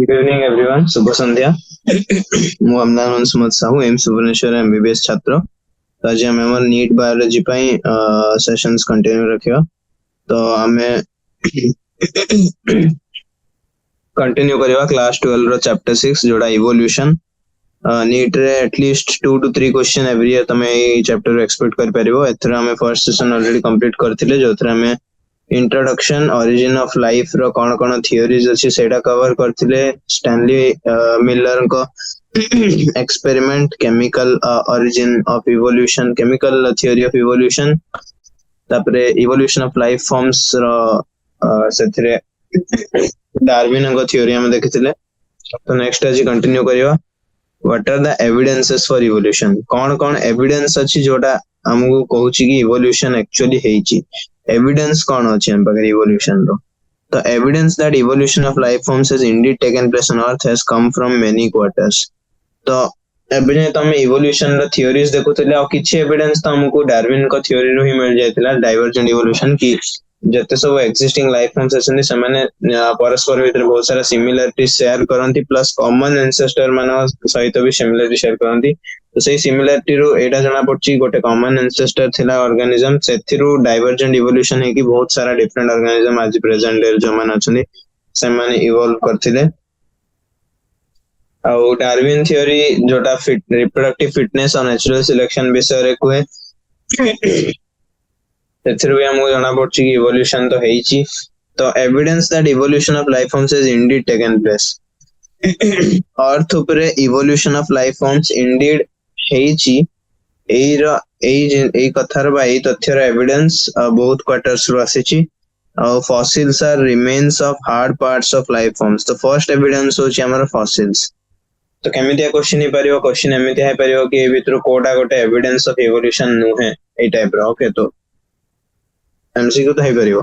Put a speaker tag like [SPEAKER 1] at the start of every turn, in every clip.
[SPEAKER 1] Good evening everyone. शुभ संध्या. मु Amlan अंशुमत Sahu AIIMS Bhubaneswar MBBS छात्र. तो आज हम हमर नीट बायोलॉजी पई सेशंस कंटिन्यू रखियो. तो हमें कंटिन्यू करिवा क्लास 12 रो चैप्टर 6 जोड़ा इवोल्यूशन. नीट रे at least 2 to 3 question every year तमे ए चैप्टर एक्सपेक्ट कर परिबो. एथरा हमें फर्स्ट सेशन ऑलरेडी कंप्लीट करथिले जोथरा हमें इंट्रोडक्शन ओरिजिन ऑफ लाइफ रो कोन कोन थियोरीज अछि सेटा कवर करथिले. स्टैनली मिलर को experiment chemical origin of evolution chemical theory of evolution तापरे इवोल्यूशन ऑफ लाइफ फॉर्म्स रो सेथरे डार्विन को थ्योरी हम देखिथिले. तो नेक्स्ट आज कंटिन्यू करिवा. What are the evidences for evolution. कोन कोन एविडेंस अछि जोटा हमहु कहूची कि इवोल्यूशन एक्चुअली हेची. एविडेंस कोन अछि हम पकरे इवोल्यूशन रो. तो evidence that evolution of life forms has Indeed taken place on earth has come from many quarters. तो एबिने तमे इवोल्यूशन रो थ्योरीज देखुतले आ किछि एविडेंस त हमकु डार्विन को थ्योरी रो ही मिल जायतिला. डाइवर्जेंट इवोल्यूशन की जते सब एक्जिस्टिंग लाइफ फॉर्म्स अछन समाने परस्पर भीतर बहुत सारा सिमिलरिटी शेयर करंती प्लस कॉमन एंसेस्टर मानो सहित भी सिमिलरिटी शेयर करंती. तो सही सिमिलरिटी रो एटा जणा पड़ची गोटे कॉमन एंसेस्टर थिला ऑर्गेनिज्म सेथिरु डाइवर्जेंट इवोल्यूशन है कि बहुत सारा डिफरेंट ऑर्गेनिज्म आज प्रेजेंट डे जो मान अछनी से माने इवॉल्व करथिले. आ डार्विन थ्योरी जोटा फिट रिप्रोडक्टिव फिटनेस और नेचुरल सिलेक्शन विषय रे कोए सेथिरु भी हमहु जणा पड़ची कि इवोल्यूशन तो हेची. तो evidence that evolution of life forms is indeed taken place. Earth ऊपर evolution of life forms indeed हेची एई कथार बा एई तथ्यर एविडेंस बहुत क्वार्टर्स रो आसीची. Fossils are remains of hard parts of life forms. तो फर्स्ट एविडेंस होची हमर फॉसिल्स. तो केमितिया क्वेश्चन ही परियो. क्वेश्चन एमिति है परियो कि भितर कोडा गोटे एविडेंस ऑफ इवोल्यूशन नु है ए टाइप रो. ओके तो एमसीक्यू तो है परियो.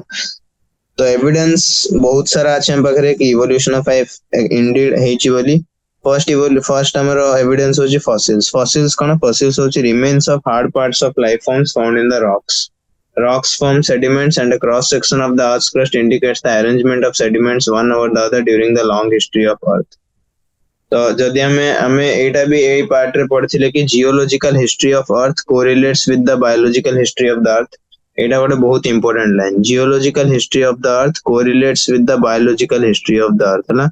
[SPEAKER 1] तो एविडेंस बहुत सारा अछि हम पकरे कि इवोल्यूशन ऑफ लाइफ इंडीड हेची बोली. फर्स्ट हमर एविडेंस होची फॉसिल्स. फॉसिल्स कोन फॉसिल्स होची remains of hard parts of life forms found in the rocks. Rocks form sediments and a cross section of the earth's crust indicates the arrangement of sediments one over the other during the long history of earth. तो जदि हमें एटा भी ए part रे पढ़थिले कि geological history of earth correlates with the biological history of the earth. एटा गोटे बहुत important line. Geological history of the earth correlates with the biological history of the earth. हला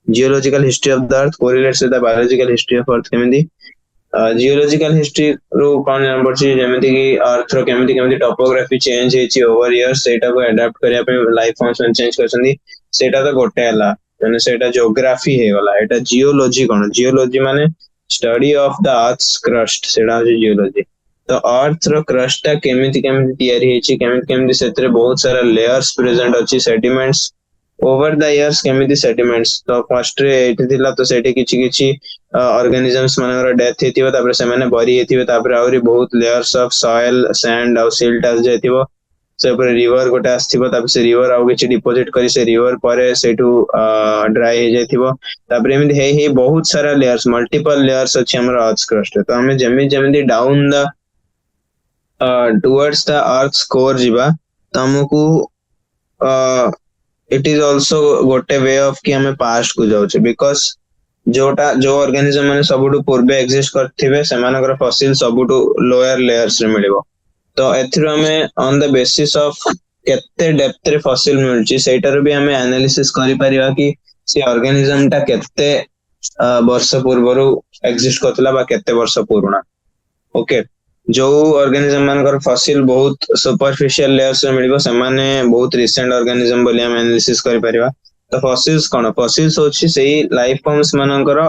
[SPEAKER 1] geological history of the earth correlates with the biological history of earth. केमिति geological history रो कोन number छी जेमिति कि अर्थ रो केमिति topography change हेची ओवर इयर्स सेटा को अडॉप्ट करिया पे लाइफ फॉर्म्स में चेंज करसंदी. सेटा तो गोटे हला माने सेटा ज्योग्राफी हे वाला. एटा जियोलॉजी कोन जियोलॉजी माने study of the earth's crust सेटा हो जियोलॉजी. तो अर्थ रो क्रस्ट ता केमिति तयारी हेची केमिति सेतरे बहुत सारा लेयर्स प्रेजेंट अछि. सेडिमेंट्स ओवर द इयर्स केमिति सेडिमेंट्स. तो फर्स्ट रे एठी थिला तो सेठी किछि ऑर्गेनिजम्स मानकर डेथ हेतिबो तापर से माने बरी हेतिबो तापर आउरी बहुत लेयर्स ऑफ सॉइल सैंड और सिल्ट आस जायतिबो. से ऊपर रिवर गोटे आस्थिबो तापर से रिवर आउ किछि डिपोजिट करी से रिवर परे सेटू ड्राई हे जायतिबो. तापर एमिति हे बहुत सारा लेयर्स मल्टीपल लेयर्स अछि हमर अर्थ क्रस्ट. तो हमें जेमिति down the towards the earth core जिबा त हमकु इट इज आल्सो गोटे वे ऑफ कि हमें पास्ट को जाउछे. बिकॉज जो ऑर्गेनिज्म माने सबुटु पूर्वे एग्जिस्ट करथिबे सेमानकर फॉसिल सबुटु लोअर लेयर्स रे मिलिबो. तो एथरो हमें ऑन द बेसिस ऑफ केते डेप्थ रे फॉसिल मिलची सेटार भी हमें एनालिसिस करि परिबा कि से ऑर्गेनिज्म ता केते वर्ष पूर्वरु एग्जिस्ट करथला बा केते वर्ष पुराना. ओके जो ऑर्गेनिज्म मानकर फॉसिल बहुत सुपरफिशियल लेयर्स रे मिलिबो सेमाने बहुत रिसेंट ऑर्गेनिज्म बोली हम एनालिसिस करि परिबा. तो फॉसिल्स कोन फॉसिल्स होची सेही लाइफ फॉर्म्स मानकर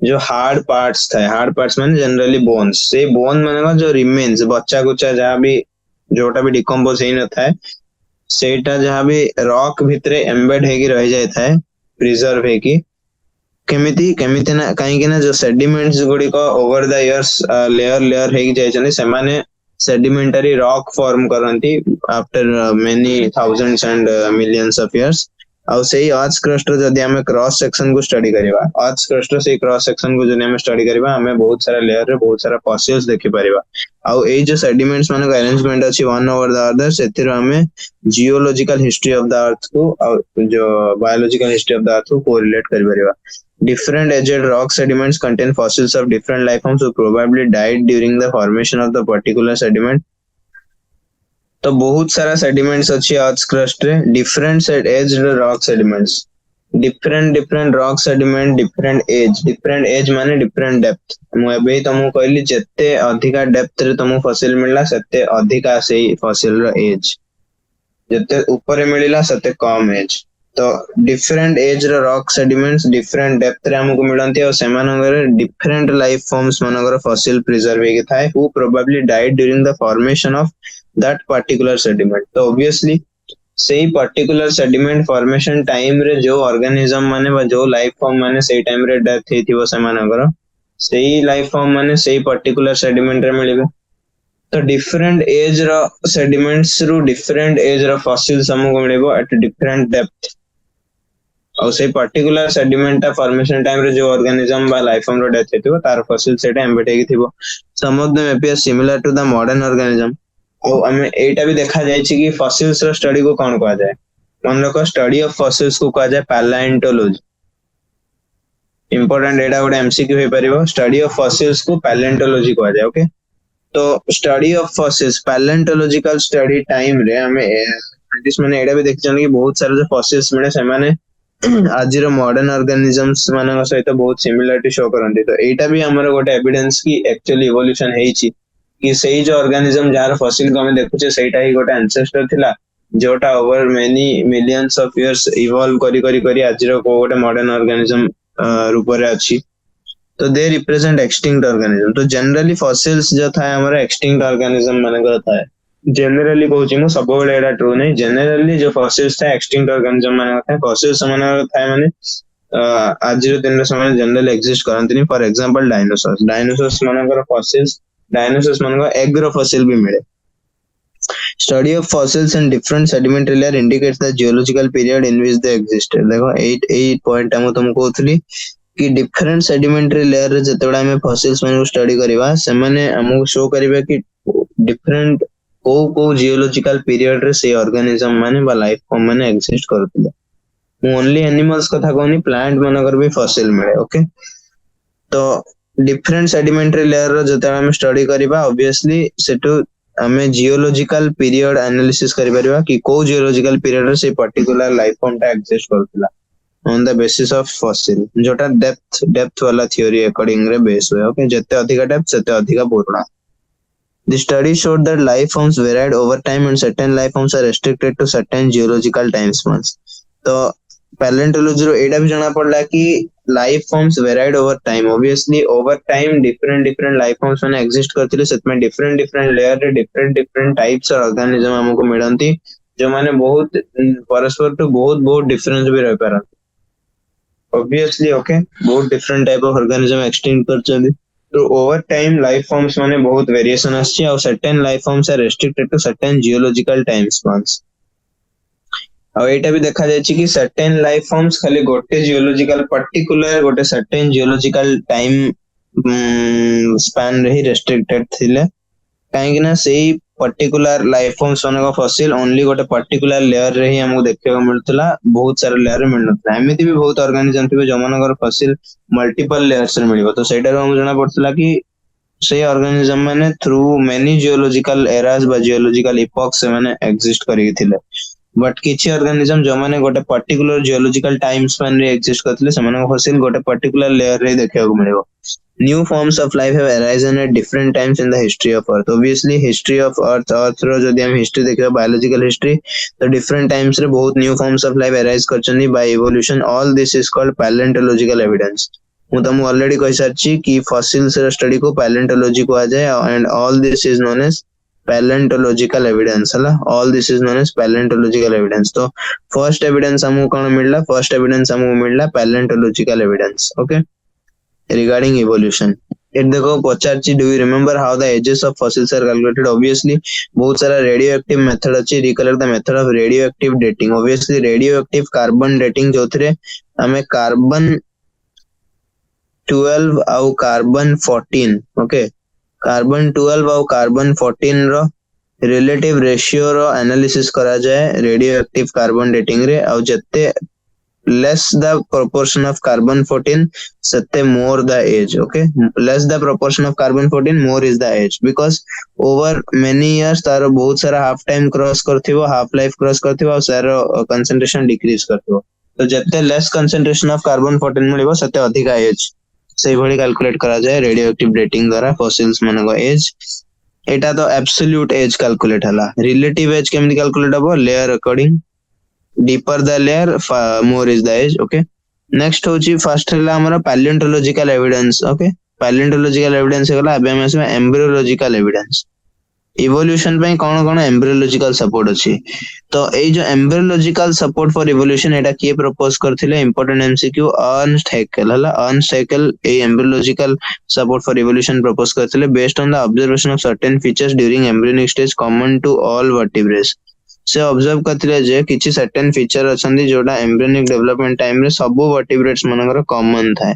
[SPEAKER 1] जो हार्ड पार्ट्स थाए. हार्ड पार्ट्स माने जनरली बोन्स. से बोन मानकर जो रिमेन्स बच्चा कुचा जहां भी जोटा भी डिकम्पोज हेइ न थाए सेटा जहां भी रॉक भितरे एम्बेड हेगी रह जाय थाए प्रिजर्व हेगी. केमिति ना काहे कि ना जो सेडिमेंट्स गुडी को ओवर द इयर्स लेयर हेगी जाय छने सेमाने सेडिमेंटरी रॉक फॉर्म करंती after many thousands and millions of years. आउ सेही अर्थ क्रस्ट रो जदी हमें क्रॉस सेक्शन को स्टडी करबा अर्थ क्रस्ट रो सेही क्रॉस सेक्शन को जदी हमें स्टडी करबा हमें बहुत सारा लेयर रे बहुत सारा फॉसिल्स देखि परिबा आउ एई जो सेडिमेंट्स माने अरेंजमेंट अछि वन ओवर द अदर सेतिर हमें जियोलॉजिकल हिस्ट्री ऑफ द अर्थ को और जो बायोलॉजिकल हिस्ट्री ऑफ द अर्थ को कोरिलेट कर परिबा different aged rock sediments contain fossils of different life forms who probably died during the formation of the particular sediment तो बहुत सारा sediments अच्छी अर्थ क्रस्ट रे different aged rock sediments different rock sediment different age माने different depth मु एबे तुमको कहली जत्ते अधिका डेप्थ रे तुमको फॉसिल मिलला सेते अधिका सेही फॉसिल रो एज जत्ते ऊपर मिलला सेते कम एज तो डिफरेंट एज रो रॉक सेडिमेंट्स डिफरेंट डेप्थ रे हमको मिलंती और सेमानगर डिफरेंट लाइफ फॉर्म्स मानकर फॉसिल प्रिजर्व हे थाए who probably died during the formation of that particular sediment तो obviously सही particular sediment formation time रे जो organism माने बा जो life form माने सही time रे death हे थिबो सेमानकर सही life form माने सही particular sediment रे मिलिबे तो different age रो sediments रो different age रो fossils हमको मिलिबो at different depth और सही particular sediment ता formation time रे जो organism बा life form रो death हे थिबो तार fossil सेटा एम्बेड हे थिबो some of them appear similar to the modern organism और हमें एटा भी देखा जाय छी कि फॉसिल्स रो स्टडी को कोन कहा जाय मन रखो स्टडी ऑफ फॉसिल्स को कहा जाय पैलेंटोलॉजी इंपोर्टेंट एटा गोटे एमसीक्यू हे परिबो स्टडी ऑफ फॉसिल्स को पैलेंटोलॉजी कहा जाय ओके तो study of fossils palaeontological study time रे हमें साइंटिस्ट माने एटा भी देखछन कि बहुत सारे जो फॉसिल्स मिले से माने आज रो मॉडर्न ऑर्गेनिजम्स मानक सहित बहुत सिमिलरिटी शो करंती तो एटा भी हमर गोटे एविडेंस की एक्चुअली इवोल्यूशन हेई छी कि सही जो ऑर्गेनिज्म जार फॉसिल को हमें देखुचे सेटा ही गोटे एंसेस्टर थिला जोटा over many millions of years evolve करी आज रो गोटे मॉडर्न ऑर्गेनिज्म रूप रे अछि तो दे रिप्रेजेंट एक्सटिंक्ट ऑर्गेनिज्म तो जनरली फॉसिल्स जो था हमारा एक्सटिंक्ट ऑर्गेनिज्म माने था जनरली कहूची मु सब बेले एटा ट्रू नहीं जनरली जो फॉसिल्स था एक्सटिंक्ट ऑर्गेनिज्म माने था फॉसिल्स माने था माने आज रो दिन समय जनरली एग्जिस्ट करंतनी फॉर एग्जांपल डायनासोर्स माने फॉसिल्स डायनासोर्स मानका एग्रो फॉसिल भी मिले study of fossils in different sedimentary layer indicates the geological period in which they existed देखो 8 पॉइंट हम तुमको कहथली कि डिफरेंट सेडिमेंटरी लेयर रे जतेबडा हम फॉसिल्स माने स्टडी करबा से माने हमको शो करबे कि डिफरेंट को जियोलॉजिकल पीरियड रे से ऑर्गेनिज्म माने बा लाइफ फॉर्म माने एग्जिस्ट करथिले मु ओनली एनिमल्स कथा कहनी प्लांट मानकर भी फॉसिल मिले ओके तो डिफरेंट सेडिमेंटरी लेयर रो जते हम स्टडी करबा ऑब्वियसली सेटू हमें जियोलॉजिकल पीरियड एनालिसिस करि परबा कि को जियोलॉजिकल पीरियड रे से पर्टिकुलर लाइफ फॉर्म ता एग्जिस्ट करथिला on the basis of fossil जोटा डेप्थ वाला थ्योरी अकॉर्डिंग रे बेस होय ओके जते अधिक डेप्थ सेते अधिक पुराना The study showed that life forms varied over time and certain life forms are restricted to certain geological time spans. तो पैलेंटोलॉजी रो एटा भी जाना पड़ला कि life forms varied over time obviously over time different life forms माने exist करथिले सेतमे different layer रे different types of organism हमको मिलंती जो माने बहुत परस्पर तो बहुत डिफरेंस भी रह पारा ऑब्वियसली ओके बहुत different type of organism extinct करचंदी तो ओवर टाइम लाइफ फॉर्म्स माने बहुत वेरिएशन आछि और certain life forms are restricted to certain geological time spans और एटा भी देखा जाय कि सर्टेन लाइफ फॉर्म्स खाली गोटे जियोलॉजिकल पर्टिकुलर गोटे सर्टेन जियोलॉजिकल टाइम स्पैन रे ही रेस्ट्रिक्टेड थिले काहे कि ना सेही पर्टिकुलर लाइफ फॉर्म्स माने फॉसिल ओनली गोटे पर्टिकुलर लेयर रे ही हमको देखते को मिलतला बहुत सारा लेयर रे मिलनतला एमिति भी बहुत ऑर्गेनिज्म थिबे जो मानकर फॉसिल मल्टीपल लेयर्स रे मिलिबो तो सेटा रो हम जाना पड़तला कि से ऑर्गेनिज्म माने थ्रू मेनी जियोलॉजिकल एरास बा जियोलॉजिकल इपॉक्स से माने एग्जिस्ट करि थिले बट किछि ऑर्गेनिज्म जो माने गोटे पर्टिकुलर जियोलॉजिकल टाइम स्पैन रे एग्जिस्ट करथिले से माने फॉसिल गोटे पर्टिकुलर लेयर रे देखिया को मिलिबो new forms of life have arisen at different times in the history of earth obviously history of earth रो जदी हम हिस्ट्री देखिबा बायोलॉजिकल हिस्ट्री तो डिफरेंट टाइम्स रे बहुत new forms of life arise करचनी by evolution all this is called palaeontological evidence मु तुमको ऑलरेडी कहि सारची कि फॉसिल्स रे स्टडी को पैलेंटोलॉजी कहा जाय and all this is known as palaeontological evidence हला all this is known as palaeontological evidence तो फर्स्ट एविडेंस हमको कोन मिलला फर्स्ट एविडेंस हमको मिलला palaeontological evidence okay regarding evolution एट देखो पचारची do you remember how the ages of fossils are calculated obviously बहुत सारा रेडियो एक्टिव मेथड अछि recollect the method of radioactive dating obviously radioactive carbon dating जोथरे हमें carbon 12 आउ carbon 14 okay carbon 12 आउ कार्बन 14 रो relative ratio रो analysis करा जाए radio active carbon dating रे आउ जत्ते less the proportion of carbon 14 sette more the age okay less the proportion of carbon 14 more is the age because over many years तार बहुत सारा half time cross करथिबो half life cross करथिबो और सारा concentration decrease करथिबो तो जत्ते less concentration of carbon 14 मिलिबो सते अधिक age सेही भली कैलकुलेट करा जाए रेडियोएक्टिव डेटिंग द्वारा फॉसिल्स मानको एज एटा तो एब्सोल्यूट एज कैलकुलेट हला रिलेटिव एज केमति कैलकुलेट हबो layer according deeper the layer more is the age okay next होची फर्स्ट हला हमर palaeontological evidence okay palaeontological evidence होला अबे हम इसमें एम्ब्रियोलॉजिकल एविडेंस इवोल्यूशन पे कौन एम्ब्रियोलॉजिकल सपोर्ट अछि तो ए जो एम्ब्रियोलॉजिकल सपोर्ट फॉर इवोल्यूशन एटा के प्रपोज करथिले इंपोर्टेंट एमसीक्यू अर्नस्ट हैकेल हला Ernst Haeckel a embryological support for evolution propose करथिले based on the observation of certain features during embryonic stage common to all vertebrates से observe करथिले जे किछि certain feature अछंदी जोडा embryonic development time रे सब vertebrates मनकर common थाए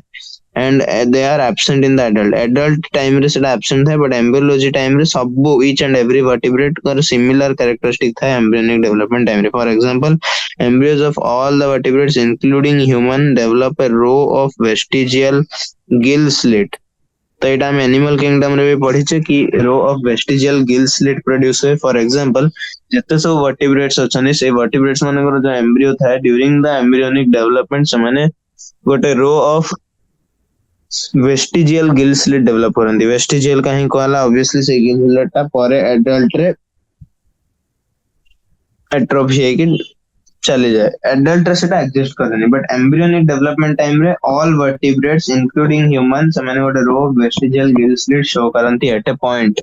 [SPEAKER 1] and they are absent in the adult time रे सेटा absent थाए but embryology time रे सब each and every vertebrate कर similar characteristic थाए embryonic development time रे for example embryos of all the vertebrates including human develop a row of vestigial gill slit तो एटा हम एनिमल किंगडम रे भी पढ़ी छे कि row of vestigial gill slit produce है फॉर एग्जांपल जते सब वर्टिब्रेट्स अछनी से वर्टिब्रेट्स मानकर जो एम्ब्रियो था ड्यूरिंग द एम्ब्रियोनिक डेवलपमेंट से माने गोटे row of vestigial gill slit develop करंदी वेस्टिजियल काहे कहला ऑब्वियसली से गिल स्लिटटा परे एडल्ट रे एट्रोफी है कि चले जाए एडल्ट रे सेटा एग्जिस्ट करनी बट एम्ब्रियोनिक डेवलपमेंट टाइम रे ऑल वर्टिब्रेट्स इंक्लूडिंग ह्यूमन माने गोटे row of vestigial gill slit show करंती at a point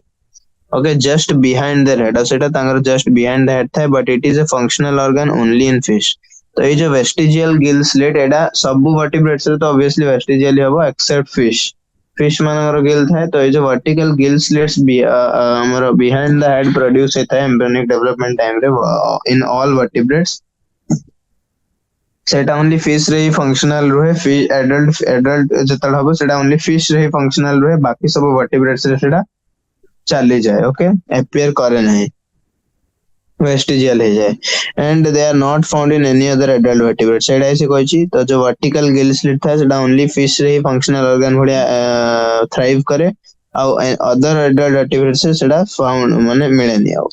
[SPEAKER 1] okay just behind their head सेटा तांगर जस्ट बिहाइंड द हेड था but it is a functional organ only in fish तो ये जो vestigial gill slit एटा सब वर्टिब्रेट्स रे तो ऑब्वियसली वेस्टिजियल हबो एक्सेप्ट फिश मानकर गिल था तो ये जो वर्टिकल गिल स्लिट्स हमर बिहाइंड द हेड प्रोड्यूस होता है एम्ब्रियोनिक डेवलपमेंट टाइम रे इन ऑल वर्टिब्रेट्स सेटा ओनली फिश रे फंक्शनल रहे फिश एडल्ट जतल हबो सेटा ओनली फिश रे फंक्शनल रहे बाकी सब वर्टिब्रेट्स रे सेटा चली जाए ओके अपीयर करे नहीं वेस्टिजियल है जाए and they are not found in any other adult vertebrate सेटा ऐसे कहै छी तो जो वर्टिकल गिल स्लिट था सेटा ओनली फिश रे फंक्शनल ऑर्गन भडिया थ्राइव करे आ अदर एडल्ट वर्टिब्रेट से सेटा फाउंड माने मिले नहीं आ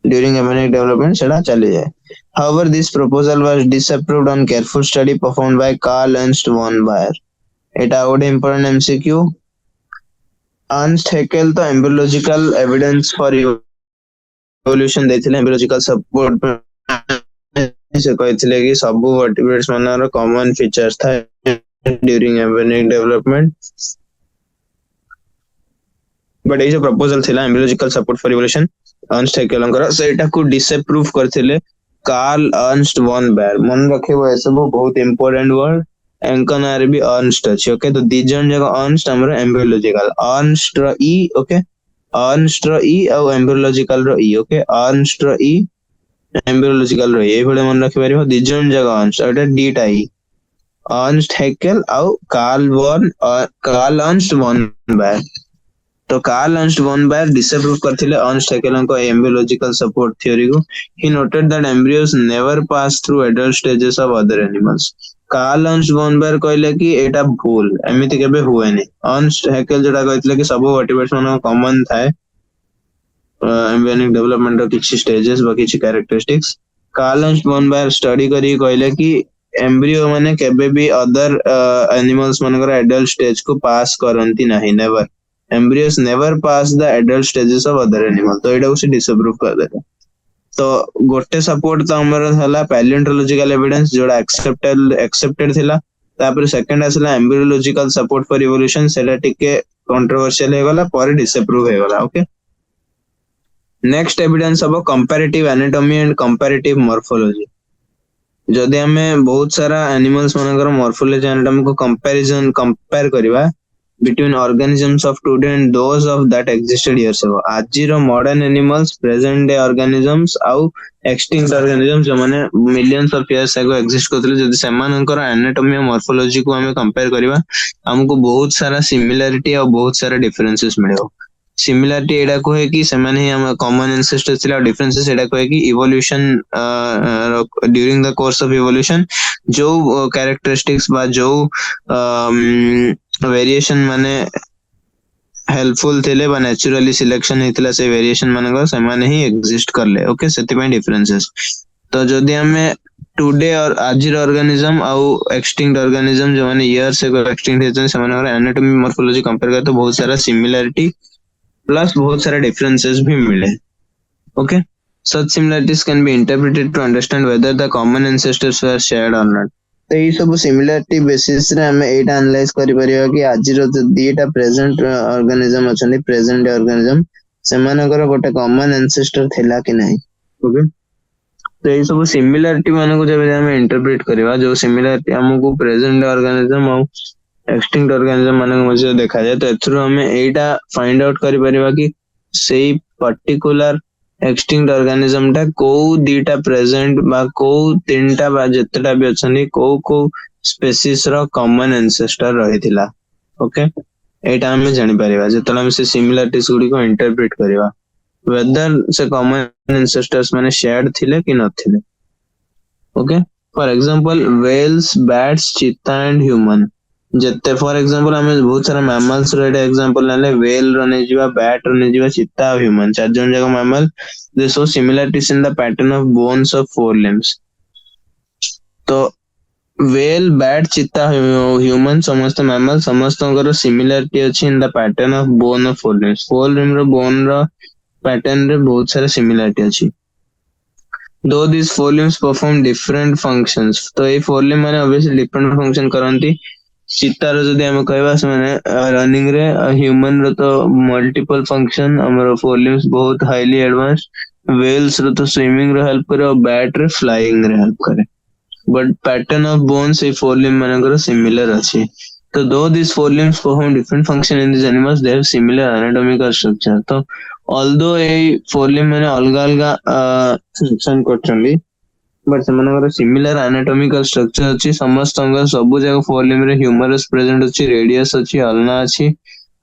[SPEAKER 1] during embryonic development सेटा चली जाए however this proposal was disapproved on careful study performed by Carl Ernst von Baer एटा ओडे इंपोर्टेंट एमसीक्यू अर्नस्ट हैकेल तो एम्ब्रियोलॉजिकल एविडेंस फॉर इवोल्यूशन देथिले एम्ब्रियोलॉजिकल सपोर्ट से कहथिले कि सब वर्टिब्रेट्स मानर कॉमन फीचर्स था ड्यूरिंग एम्ब्रियोनिक डेवलपमेंट बट ये जो प्रपोजल थिला embryological support for evolution Ernst हैकेलंकर सेटा को डिसअप्रूव करथिले कार्ल अर्नस्ट वॉन बायर मन रखिबो ए सब बहुत इंपोर्टेंट वर्ड एंकन आर बी अर्नस्ट अछि ओके तो दी जन जगह अर्नस्ट हमर एम्ब्रियोलॉजिकल अर्नस्ट र ई ओके अर्नस्ट र ई और एम्ब्रियोलॉजिकल र ई ओके अर्नस्ट र ई एम्ब्रियोलॉजिकल र ए भले मन रखि परिबो दी जन जगह अर्नस्ट एटा डी टाई अर्नस्ट हैकेल और कार्ल अर्नस्ट वॉन बायर तो Karl Ernst von Baer disapprove करथिले अर्नस्ट हैकेल को एम्ब्रियोलॉजिकल सपोर्ट थ्योरी को he noted that embryos never pass through adult stages of other animals Karl Ernst von Baer कहले कि एटा भूल एमिति केबे हुएनी अर्नस्ट हैकेल जेटा कहथिले कि सब वर्टिब्रेट्स मानो कॉमन थाए एम्ब्रियोनिक डेवलपमेंट रो किछि स्टेजेस बा किछि characteristics Karl Ernst von Baer study करी कहले कि एम्ब्रियो माने केबे भी अदर एनिमल्स मानकर एडल्ट स्टेज को पास करंती नाही never embryos never pass the adult stages of other animal तो एटा उसे डिसअप्रूव कर देता तो गोटे सपोर्ट तो हमर हला पैलियोंटोलॉजिकल एविडेंस जोड़ा एक्सेप्टेड थिला तापर सेकंड आसला एम्ब्रियोलॉजिकल सपोर्ट फॉर इवोल्यूशन सेटा टिके कंट्रोवर्शियल हे गला पर डिसअप्रूव हे गला ओके नेक्स्ट एविडेंस अब comparative anatomy and comparative morphology जदि हमें बहुत सारा एनिमल्स मानकर मॉर्फोलॉजी एनाटॉमी को कंपैरिजन कंपेयर करबा between organisms of today and those of that existed years ago. आजिर modern animals, present day organisms आउ extinct organisms जो माने millions of years ago exist करथिले जदि सेमानकर anatomy और morphology को हमें compare करिवा हमको बहुत सारा similarity और बहुत सारा differences मिलेबो. सिमिलारिटी एडा कहे कि सेमाने ही हम कॉमन एंसेस्टर थिला, डिफरेंसेस एडा कहे कि evolution during the course of evolution जो कैरेक्टरिस्टिक्स बा जो वेरिएशन माने हेल्पफुल थिले बा नेचुरली सिलेक्शन हेतिला से वेरिएशन मानक सेमाने ही एग्जिस्ट करले. ओके सेति पय डिफरेंसेस. तो जदि हमें टुडे और आजिर ऑर्गेनिज्म आउ एक्सटिंक्ट ऑर्गेनिज्म जो माने इयर्स एगो एक्सटिंक्ट हेतन सेमानकर एनाटॉमी मॉर्फोलॉजी कंपेयर करे तो बहुत सारा सिमिलरिटी प्लस बहुत सारा डिफरेंसेस भी मिले. Okay such similarities can be interpreted to understand whether the common ancestors were shared or not. तो ये सब सिमिलरिटी बेसिस रे हमें एटा एनालाइज करि परिबा कि आजिर दीटा प्रेजेंट ऑर्गेनिज्म अछन प्रेजेंट डे ऑर्गेनिज्म सेमानकर गोटे कॉमन एंसेस्टर थिला कि नहीं. ओके तो ये सब सिमिलरिटी माने को जब हम इंटरप्रेट करबा जो सिमिलरिटी हमको प्रेजेंट डे ऑर्गेनिज्म और एक्सटिंक्ट ऑर्गेनिज्म माने मजे देखा जाए तो एथरो हमें एटा फाइंड आउट करि परिबा कि सेही पर्टिकुलर एक्सटिंक्ट ऑर्गेनिज्म टा को दीटा प्रेजेंट बा को तीनटा बा जतटा भी अछनी को स्पीशीज रो कॉमन एंसेस्टर रहिथिला. ओके एटा हमें जानि परिबा जतला हम से सिमिलरिटीज गुडी को इंटरप्रेट करबा वेदर से कॉमन एंसेस्टर्स माने शेयर्ड थिले कि नथिले. Okay for example whales, bats, cheetah and human जते फॉर एग्जांपल हमें बहुत सारा मैमल्स रो एग्जांपल नाले व्हेल रो ने जीवा, बैट रो ने जीवा, चीता और ह्यूमन चार जन जगह mammal they show similarities in the pattern of bones of four limbs. तो व्हेल, बैट, चीता, ह्यूमन समस्त मैमल समस्तଙ୍କର सिमिलरिटी अछि in the pattern of bone of four limbs. Four limbs रो बोन रो पैटर्न रे बहुत सारा सिमिलरिटी अछि. Though these four limbs perform different functions, तो ये फोर लिम्ब माने obviously different function करंती. चीतार जदि हम कहबा से माने रनिंग रे, ह्यूमन रो तो मल्टीपल फंक्शन, हमर फोर लिम्स बहुत हाईली एडवांस्ड. व्हेल्स रो तो स्विमिंग रे हेल्प करे और बैट रे फ्लाइंग रे हेल्प करे. But pattern of bones A four limb मानकर सिमिलर अछि. तो though these four limbs perform different function in these animals, they have similar anatomical structure. तो although ए फोर लिम्ब माने अलग अलग फंक्शन करछन्ती बट सेमानकर सिमिलर एनाटॉमिकल स्ट्रक्चर अछि. समस्त अंग सब जगह फोर लिम्ब रे ह्यूमरस प्रेजेंट अछि, रेडियस अछि, अल्ना अछि,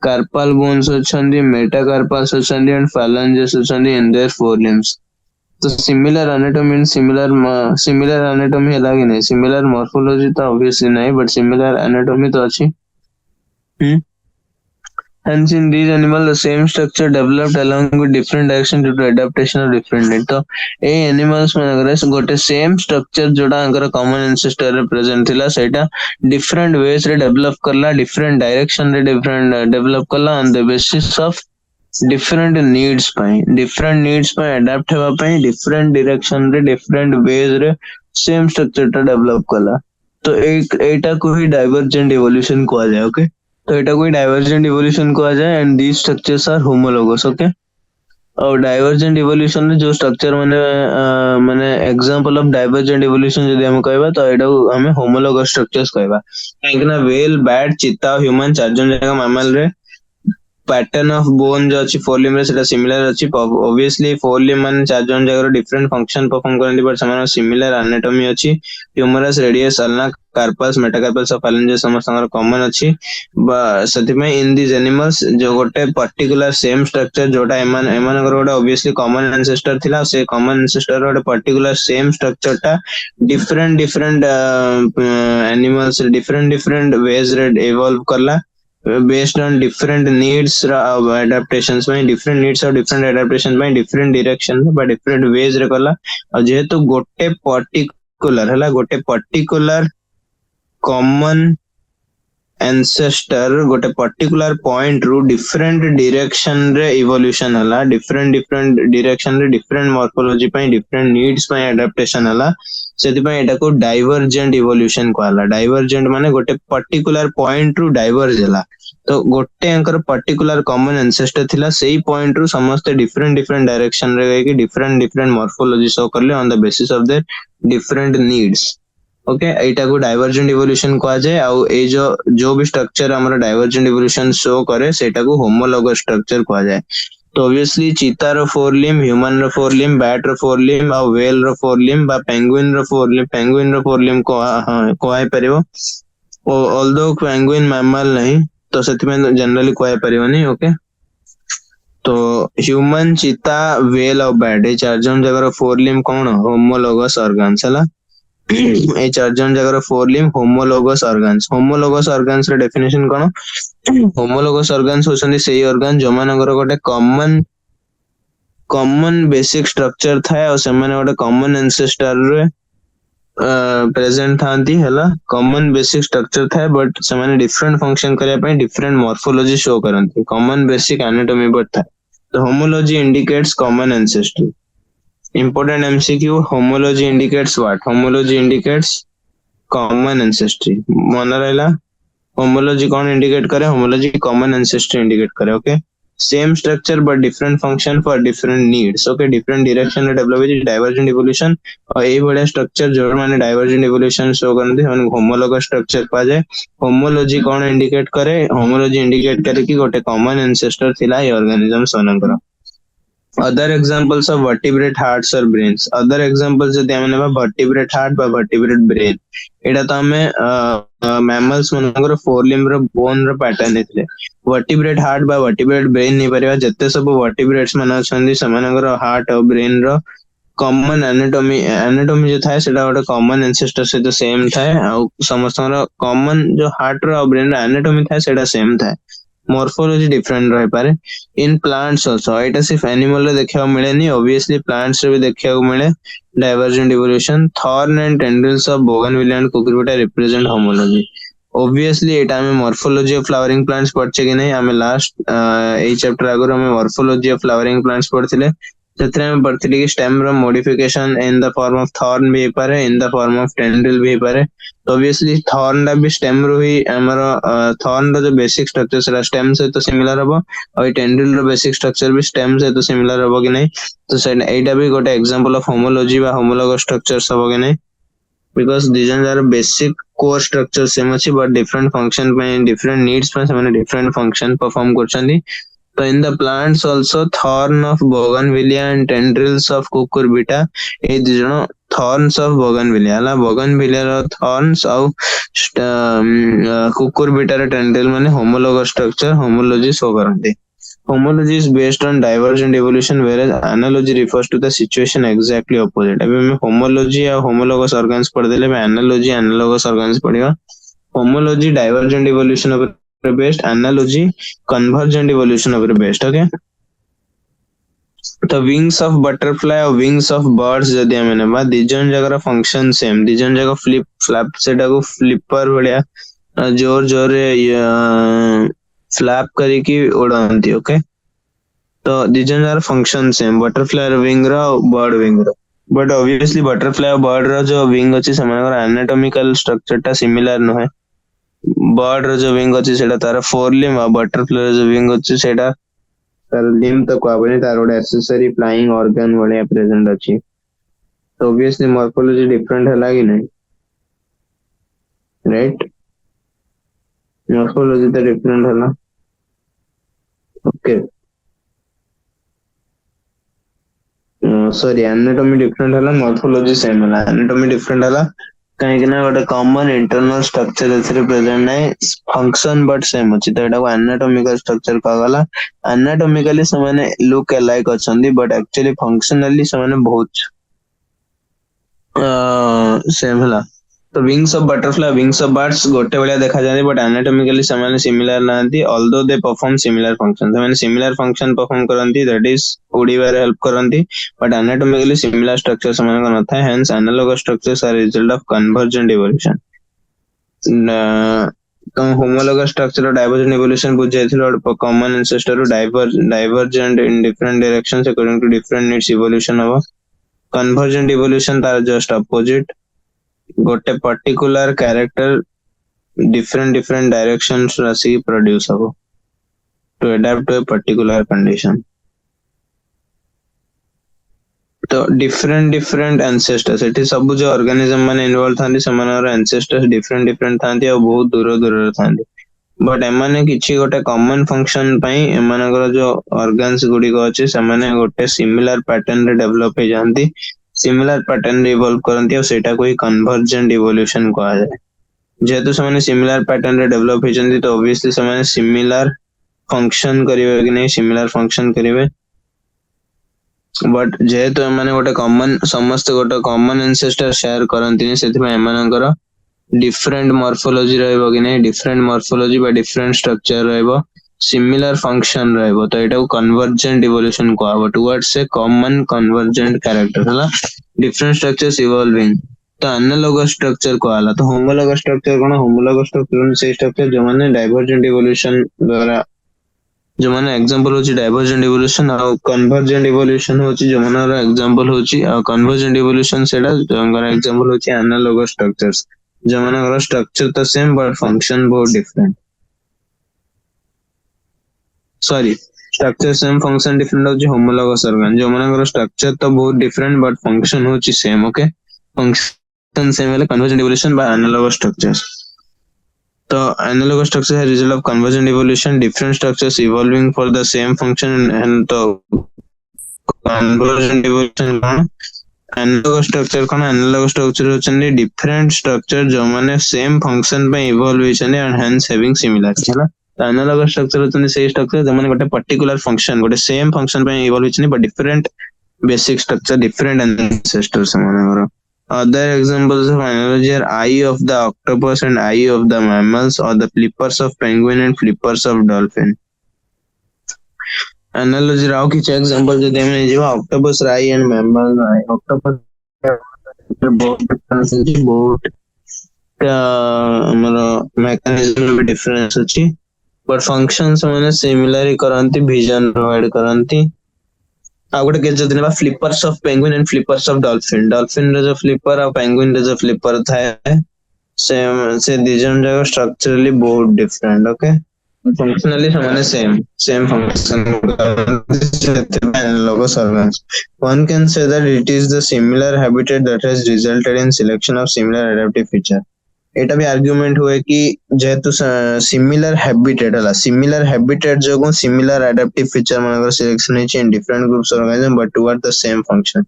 [SPEAKER 1] कार्पल बोन्स अछन्ती, मेटाकार्पल्स अछन्ती एंड फालांजेस अछन्ती इन देयर फोर लिम्स. तो सिमिलर एनाटॉमी सिमिलर एनाटॉमी हला कि नहीं, सिमिलर मॉर्फोलॉजी तो ऑब्वियसली नहीं बट सिमिलर एनाटॉमी तो अछि. Hence, in these animals, the same structure developed along with different direction due to adaptation of different need. तो ए animals में अगर गोटे same structure जोड़ा अगर common ancestor रे present थिला सेटा different ways रे develop करला, different direction रे different develop करला on the basis of different needs ପାଇଁ adapt हेबा ପାଇଁ different direction रे different ways रे same structure टा develop करला. तो एटा को ही divergent evolution कहा जाए. ओके तो एटा कोई डाइवर्जेंट इवोल्यूशन कहा जाए and these structures are homologous. Okay और डाइवर्जेंट इवोल्यूशन रे जो स्ट्रक्चर माने एग्जांपल ऑफ डाइवर्जेंट इवोल्यूशन जदि हम कहबा तो एटा हमें होमोलोगस स्ट्रक्चर्स कहबा. काहेकि व्हेल, बैट, चीता, ह्यूमन चार जन जगह मैमल रे पैटर्न ऑफ बोन जो अछि फोर लिम्ब रे सेटा सिमिलर अछि. ऑब्वियसली फोर लिम्ब माने चार जन जगह डिफरेंट फंक्शन परफॉर्म करंती बट समान सिमिलर एनाटॉमी अछि. Humerus, radius, ulna, carpals, metacarpals और फालांजेस समस्त कॉमन अछि. सति में इन दिस एनिमल्स जो गोटे पर्टिकुलर सेम स्ट्रक्चर जोटा एमान गोटे ऑब्वियसली कॉमन एंसेस्टर थिला से कॉमन एंसेस्टर गोटे पर्टिकुलर सेम स्ट्रक्चर टा डिफरेंट एनिमल्स डिफरेंट वेज रे इवॉल्व करला based on different needs of adaptations में different needs और different adaptation में different direction बा different ways रे करला. और जेहेतु गोटे particular common ancestor गोटे पर्टिकुलर पॉइंट रु डिफरेंट डायरेक्शन रे इवोल्यूशन हला, डिफरेंट डायरेक्शन रे डिफरेंट मॉर्फोलॉजी पई डिफरेंट नीड्स पई एडाप्टेशन हला. सेति पई एटा को डाइवर्जेंट इवोल्यूशन कहला. डाइवर्जेंट माने गोटे पर्टिकुलर पॉइंट रु डाइवर्ज हला. तो गोटे अंकर पर्टिकुलर कॉमन एंसेस्टर थिला सेही पॉइंट रु समस्त डिफरेंट डायरेक्शन रे गई कि डिफरेंट मॉर्फोलॉजी शो करले on the basis of their different needs. Okay एटा को डाइवर्जेंट इवोल्यूशन कहा जाए आउ ए जो भी स्ट्रक्चर हमर डाइवर्जेंट इवोल्यूशन शो करे सेटा को होमोलोगस स्ट्रक्चर कहा जाए तो ऑब्वियसली चीता रो 4 लिम्ब ह्यूमन रो 4 लिम्ब बैट रो 4 लिम्ब आ व्हेल रो 4 लिम्ब बा पेंगुइन रो 4 लिम्ब पेंगुइन रो 4 लिम्ब को कोआई परिबो ऑल्दो पेंगुइन मैमल नहीं तो सेति में जनरली कोआई परिबोनी ओके तो ह्यूमन चीता व्हेल और बैट ए चार जन जगह 4 लिम्ब कोन होमोलोगस ऑर्गन्स हला ए चार जन जगह 4 लिम्ब होमोलोगस ऑर्गन्स रे डेफिनेशन कोन होमोलोगस ऑर्गन्स होसंदी सेही ऑर्गन जो मानकर गोटे कॉमन बेसिक स्ट्रक्चर थाए और सेमाने गोटे कॉमन एंसेस्टर रे प्रेजेंट थांती हला कॉमन बेसिक स्ट्रक्चर थाए बट सेमाने डिफरेंट फंक्शन करिया पय डिफरेंट मॉर्फोलॉजी शो करंती कॉमन बेसिक एनाटॉमी बट थाए तो homology indicates common ancestry. Important MCQ, homology indicates what? Homology indicates common ancestry. मन रहला homology कौन indicate करे? Homology common ancestry indicate करे. Okay. Same structure but different function for different needs. Okay. Different direction रे develop होगी divergent evolution और ये बड़ा structure जो माने divergent evolution show करते हैं homologous structure पा जाए होमोलॉजी कौन इंडिकेट करे होमोलॉजी इंडिकेट करे कि गोटे कॉमन एंसेस्टर थिला ए organisms मनकर other examples of vertebrate hearts or brains other examples जदि हम नेबा vertebrate heart बा vertebrate brain एटा तो हमें mammals मनकर 4 limb रो bone रो पैटर्न हेतले vertebrate heart बा vertebrate brain नहीं परिबा जत्ते सब vertebrates मन अछंदी समानकर heart और brain रो कॉमन एनाटॉमी जो थाए सेटा गोटे कॉमन एंसेस्टर सहित सेम थाए आ समस्त कॉमन जो हार्ट रो ब्रेन रो एनाटॉमी थाए सेटा सेम थाए मॉर्फोलॉजी डिफरेंट रही पारे इन प्लांट्स आल्सो एटा सिर्फ एनिमल रे देखिया मिलेनी ऑब्वियसली प्लांट्स रे भी देखिया मिले divergent evolution thorn and tendrils of bougainvillea and Cucurbita represent homology obviously एटा में मॉर्फोलॉजी ऑफ फ्लावरिंग प्लांट्स पढ़छे कि नहीं हमें लास्ट ए चैप्टर आगु हमें मॉर्फोलॉजी ऑफ फ्लावरिंग प्लांट्स पढ़थिले ସେଥିରେ ଆମେ ପଢିଥିଲି କି stem ର modification in the form of thorn ବି ହେଇପାରେ in the form of tendril ବି ହେଇପାରେ obviously thorn ଟା ବି stem ରୁ ହିଁ ଆମର thorn ର जो basic structure ସେଟା stem ସହିତ similar ହବ ଆଉ ଏ tendril ର basic structure ବି stem ସହିତ similar ହବ କି ନାହିଁ ତ ସେଇଟା ଏଇଟା ବି ଗୋଟେ example of homology ବା homologous structures ହବ କି ନାହିଁ because these are basic core structure same ଅଛି but different function ପାଇଁ different needs ପାଇଁ ସେମାନେ different function perform କରୁଛନ୍ତି so in the plants also thorn of bougainvillea and tendrils of cucurbita ए ଦି जण thorns of bougainvillea La bougainvillea ର thorns ଆଉ cucurbita ର tendril ମାନେ homologous structure homology show करते homology is based on divergent evolution whereas analogy refers to the situation exactly opposite अभी मैं homology और homologous organs पढ़ देले मैं analogy analogous organs पढ़िया homology divergent evolution of based analogy convergent evolution over based okay the wings of butterfly or wings of birds जदि हमें नेबा दी जन जगह फंक्शन सेम दी जन जगह फ्लिप फ्लैप सेटा को फ्लिपर भलिया जोर जोर फ्लैप करी की उड़ांती ओके तो दी जन जगह फंक्शन सेम बटरफ्लाई विंग रो बर्ड विंग रो बट ऑब्वियसली बटरफ्लाई और बर्ड रो जो विंग अछि समानकर एनाटॉमिकल स्ट्रक्चर टा सिमिलर न है बर्ड रो जो विंग अछि सेटा तार 4 लिम्ब आ बटरफ्लाई रो जो विंग अछि सेटा तार लिम्ब तो कोबने तार ओडे एक्सेसरी फ्लाइंग ऑर्गन वाले प्रेजेंट अछि तो ऑब्वियसली मॉर्फोलॉजी डिफरेंट है लागी नहीं राइट मॉर्फोलॉजी तो डिफरेंट है ना ओके सॉरी एनाटॉमी डिफरेंट है मॉर्फोलॉजी सेम है एनाटॉमी डिफरेंट है कहीं ना गोटे कॉमन इंटरनल स्ट्रक्चर एथरे प्रेजेंट नहीं फंक्शन बट सेम अछि तो एटा को एनाटॉमिकल स्ट्रक्चर कहा गला एनाटॉमिकली समाने लुक अलाइक अछंदी बट एक्चुअली फंक्शनली समाने बहुत सेम हला तो wings of butterfly wings of birds गोटे बेला देखा जाते बट एनाटॉमिकली समान सिमिलर नांती although they perform similar function समान सिमिलर फंक्शन परफॉर्म करंती दैट इज उड़ीबारे हेल्प करंती बट एनाटॉमिकली सिमिलर स्ट्रक्चर समान न था hence analogous structures are result of convergent evolution तो होमोलॉगस स्ट्रक्चर और डाइवर्जेंट इवोल्यूशन बुझ जायथिलो और common ancestor divergent in different directions according to different needs evolution हो कन्वर्जेंट इवोल्यूशन तार जस्ट अपोजिट गोटे पर्टिकुलर कैरेक्टर different directions राशि produce हो to adapt to a particular condition तो डिफरेंट एंसेस्टर्स एठी सब जो ऑर्गेनिज्म माने इन्वॉल्व थांदी समानर एंसेस्टर्स डिफरेंट थांदी और बहुत दूर थांदी बट एमाने किछि गोटे कॉमन फंक्शन पई एमानकर जो ऑर्गन्स गुडी को अछि समाने गोटे सिमिलर पैटर्न रे डेवलप हे जानती सिमिलर पैटर्न रे इवॉल्व करंती और सेटा कोई कन्वर्जेंट इवोल्यूशन कहा जाए जेहेतु समाने सिमिलर पैटर्न रे डेवलप हे जानती तो ऑब्वियसली समाने सिमिलर फंक्शन करिवे कि नहीं सिमिलर फंक्शन करिवे बट जेहेतु एमाने गोटे कॉमन समस्त गोटे कॉमन एंसेस्टर शेयर करंती सेति में एमानकर डिफरेंट मॉर्फोलॉजी रहइबो कि नहीं डिफरेंट मॉर्फोलॉजी बा डिफरेंट स्ट्रक्चर रहइबो सिमिलर फंक्शन रहइबो तो एटा को कन्वर्जेंट इवोल्यूशन कहबो towards a common convergent character हला डिफरेंट स्ट्रक्चर्स इवॉल्विंग तो एनालॉगस स्ट्रक्चर कहला तो होमोलॉगस स्ट्रक्चर कोन होमोलॉगस स्ट्रक्चर से स्ट्रक्चर जो माने डाइवर्जेंट इवोल्यूशन द्वारा जो माने एग्जांपल होची डाइवर्जेंट इवोल्यूशन और कन्वर्जेंट इवोल्यूशन होची जो माने एग्जांपल होची और कन्वर्जेंट इवोल्यूशन सेटा जोंगर एग्जांपल होची एनालॉगस स्ट्रक्चर्स जो माने स्ट्रक्चर तो सेम बट फंक्शन बहुत different sorry structure same function different होची होमोलॉगस ऑर्गन जो माने स्ट्रक्चर तो बहुत डिफरेंट बट फंक्शन होची सेम ओके फंक्शन सेम वाले convergent evolution bye analogous structures तो analogous structure is a result of convergent evolution different structures evolving for the same function and तो convergent evolution analogous structure कोन analogous structure होचंदी different structure जो माने same function पे evolve होचंदी and hence having similarity हैला तो analogous structure होचंदी से structure जो माने गोटे particular function गोटे same function पे evolve होचंदी but different basic structure different ancestors माने other examples of analogy are eye of the octopus and eye of the mammals or the flippers of penguin and flippers of dolphin. Analogy Rao की example जो देमे जो octopus eye and mammal eye octopus बहुत difference है बहुत हमारा mechanism में difference है but functions माने similar ही करंती vision provide करंती आगोटे के जदिन बा flippers of penguin and flippers of dolphin dolphin रे जो फ्लिपर और पेंगुइन रे जो फ्लिपर थाए सेम से दिजन जगह स्ट्रक्चरली बहुत डिफरेंट ओके फंक्शनली समान same function analogous organs one can say that it is the similar habitat that has resulted in selection of similar adaptive feature एटा भी आर्गुमेंट हुए कि जेहेतु सिमिलर हैबिटेट हला सिमिलर हैबिटेट जो similar adaptive feature मानकर selection है in different groups organism but toward the same function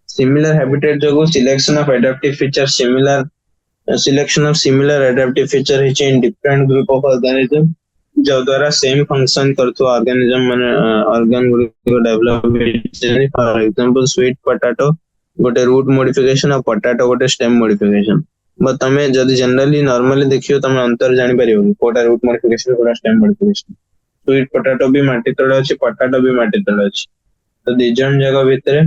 [SPEAKER 1] similar habitat जो selection of adaptive feature similar selection of similar adaptive feature है in different group of organism जो द्वारा same function करतो organism माने organ को develop for example sweet potato गोटे root modification और potato गोटे स्टेम मॉडिफिकेशन बट तमे जदी जनरली नॉर्मली देखियो तमे अंतर जानि परियो कोटा रूट मॉडिफिकेशन कोटा स्टेम मॉडिफिकेशन स्वीट पोटैटो भी माटी तळे अछि पोटैटो भी माटी तळे अछि तो दिजन जगह भितरे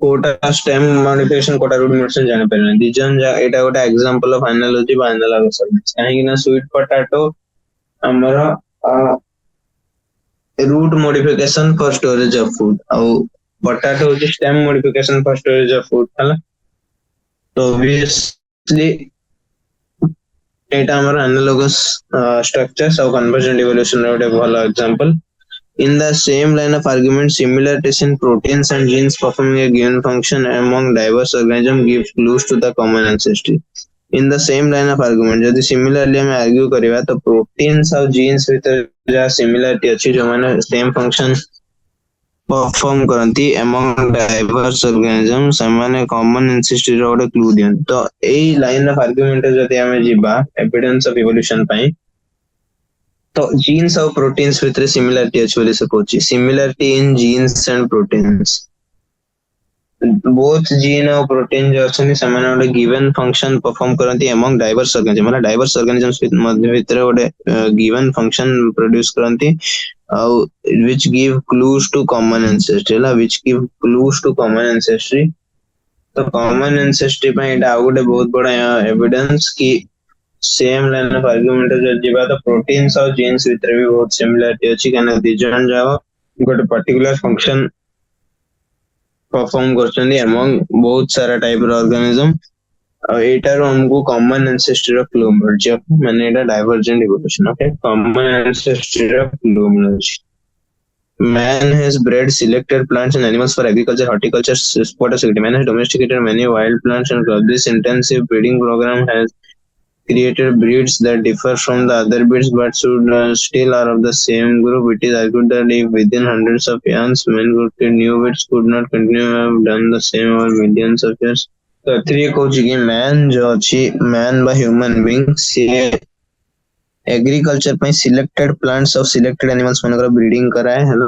[SPEAKER 1] कोटा स्टेम मॉडिफिकेशन कोटा रूट मॉडिफिकेशन जानि परियो दिजन एटा गोटा एग्जांपल ऑफ एनालॉजी बा एनालॉगस काहे कि ना स्वीट पोटैटो हमरा root modification for storage of food और potato is stem modification for storage of food हला तो obviously एटा हमर analogous structures और convergent evolution रे भलो example in the same line of argument similarities in proteins and genes performing a given function among diverse organisms gives clues to the common ancestry in the same line of argument जदी similarly हम argue करिवा तो proteins और genes भीतर जा similarity अछि जो माने same function perform करंती among diverse organisms समाने कॉमन एंसेस्ट्री रो गोटे क्लू दियन तो एई लाइन ऑफ आर्गुमेंट जदी हमें जिबा एविडेंस ऑफ इवोल्यूशन पई तो जीन्स और प्रोटीन्स भितर सिमिलरिटी अछि बोली से कहूची similarity in genes and proteins both gene और प्रोटीन जो अछि समान गोटे गिवन फंक्शन परफॉर्म करंती among diverse organisms मतलब diverse organisms मध्ये भितर गोटे गिवन फंक्शन प्रोड्यूस करंती which give clues to common ancestry which give clues to common ancestry तो common ancestry पे एटा गोटे बहुत बड़ा एविडेंस कि सेम लाइन ऑफ आर्गुमेंट जो जिबा तो प्रोटीन्स और जीन्स भितर भी बहुत सिमिलरिटी अछि कने दिजन जाव गोटे पर्टिकुलर फंक्शन परफॉर्म करछन्दी among बहुत सारा टाइप रो ऑर्गेनिज्म और एटा रो हमको कॉमन एंसेस्ट्री ऑफ क्लू मिलछ माने एटा divergent evolution okay common ancestry of clue मिलछ Man has bred selected plants and animals for agriculture, horticulture, sport or security. Man has domesticated many wild plants and crops. This intensive breeding program has created breeds that differ from the other breeds but should still are of the same group. It is argued that if within hundreds of years men could create new breeds could not continue to have done the same over millions of years. तो एथिरे कहूँ कि man जो अच्छी man बा human being सी agriculture पे selected plants of selected animals मनकर ब्रीडिंग कराए हेलो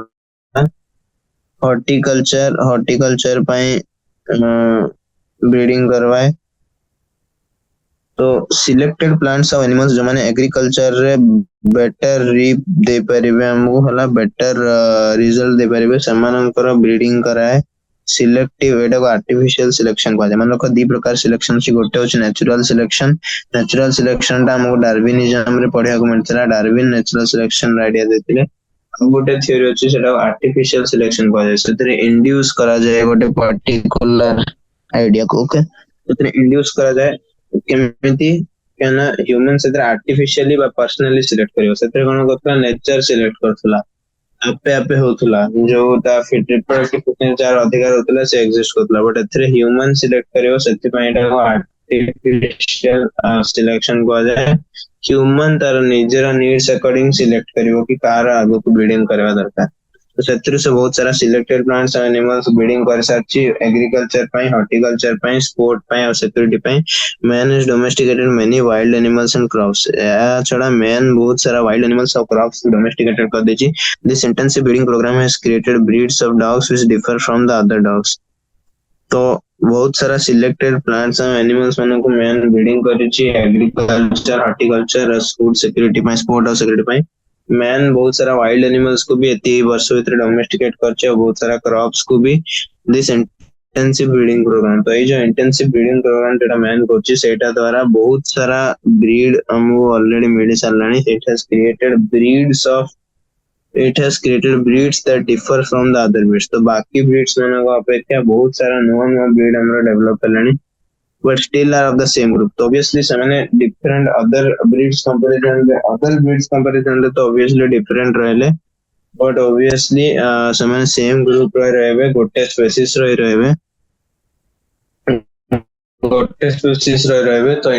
[SPEAKER 1] हॉर्टिकल्चर पे ब्रीडिंग करवाए तो सिलेक्टेड प्लांट्स ऑफ एनिमल्स जो माने एग्रीकल्चर रे बेटर रीप दे परिबे हमको हला बेटर रिजल्ट दे परिबे समानकर ब्रीडिंग कराए सिलेक्टिव एटा को आर्टिफिशियल सिलेक्शन कहते माने दी प्रकार सिलेक्शन सी गोटे होची नेचुरल सिलेक्शन ता हमको डार्विनिज्म रे पढिया को मिलतला डार्विन नेचुरल सिलेक्शन आइडिया देतिले गोटे थ्योरी होची सेटा आर्टिफिशियल सिलेक्शन कहते सेतरे इंड्यूस करा जाय गोटे पर्टिकुलर आइडिया को ओके सेतरे इंड्यूस करा जाय केमिति केना ह्यूमन सेतरे आर्टिफिशियली बा पर्सनली सिलेक्ट करियो सेतरे कोन करथला नेचर सिलेक्ट करथला आपे आपे होथला जो ता फिट रिप्रोडक्टिव पोटेंशियल अधिकार होतला से एग्जिस्ट करथला बट एथरे ह्यूमन सिलेक्ट करियो सेति पय एटा को आर्टिफिशियल सिलेक्शन को जाय ह्यूमन तार निजर नीड्स अकॉर्डिंग सिलेक्ट करियो कि कार आगो को ब्रीडिंग करवा दरकार तो सेतरे से बहुत सारा selected plants and animals breeding कर साची एग्रीकल्चर पय हॉर्टिकल्चर पय स्पोर्ट पय और सिक्योरिटी पय man has domesticated many wild animals and crops या छड़ा मैन बहुत सारा वाइल्ड एनिमल्स और क्रॉप्स डोमेस्टिकेटेड कर देची this intensive breeding program has created breeds of dogs which differ from the other dogs तो बहुत सारा सिलेक्टेड प्लांट्स एंड एनिमल्स माने को मैन ब्रीडिंग करिची एग्रीकल्चर हॉर्टिकल्चर फूड सिक्योरिटी पय स्पोर्ट और सिक्योरिटी पय मैन बहुत सारा वाइल्ड एनिमल्स को भी एती वर्ष भीतर डोमेस्टिकेट करचे और बहुत सारा क्रॉप्स को भी दिस इंटेंसिव ब्रीडिंग प्रोग्राम तो ये जो इंटेंसिव ब्रीडिंग प्रोग्राम जेटा मैन करची सेटा द्वारा बहुत सारा ब्रीड हमको ऑलरेडी मिली सारलानी it has created breeds that differ from the other breeds तो बाकी ब्रीड्स माने को अपेक्षा बहुत सारा नया ब्रीड हमरा develop करलानी but still are of the same group. So obviously semane different other breeds comparison तो obviously different रहले but obviously semane same group रहबे गोटे species रहबे तो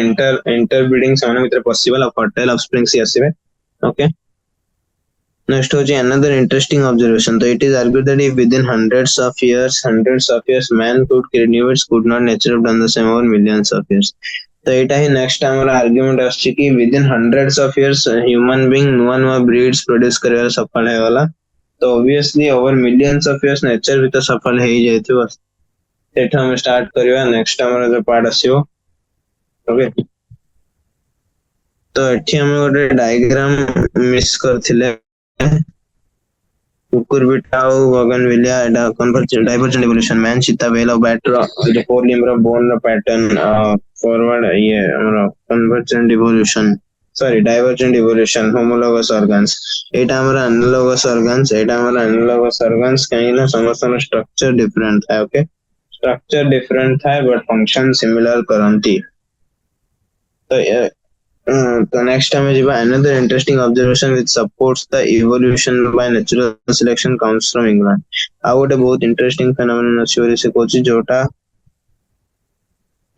[SPEAKER 1] interbreeding semane भितर possible और fertile offspring से आसीबे okay. Next होची another interesting observation. So it is argued that if within hundreds of years man could create new words could not naturally have done the same over millions of years. तो एटा ही next हमारा argument आछि कि within hundreds of years human being नुआ breeds produce करे सफल है वाला तो obviously over millions of years nature भी तो सफल है जायथिबो एटा हम स्टार्ट करियो नेक्स्ट हमारा जो पार्ट आसीबो ओके तो एठी हम गोटे डायग्राम मिस करथिले कुकुर बिटाओ बगनविलिया एटा डाइवर्जेंट इवोल्यूशन मैन चीता वेल ऑफ बैटर जो four limb bone pattern forward ये हमरा convergent evolution sorry divergent evolution homologous organs एटा हमरा एनालोगस ऑर्गन्स कहीं ना समस्त स्ट्रक्चर डिफरेंट है ओके स्ट्रक्चर डिफरेंट है बट फंक्शन सिमिलर करंती तो नेक्स्ट हमें जीवा another interesting observation which supports the evolution by natural selection comes from England आ गोटे बहुत इंटरेस्टिंग फेनोमेनन अछि से कोची जोटा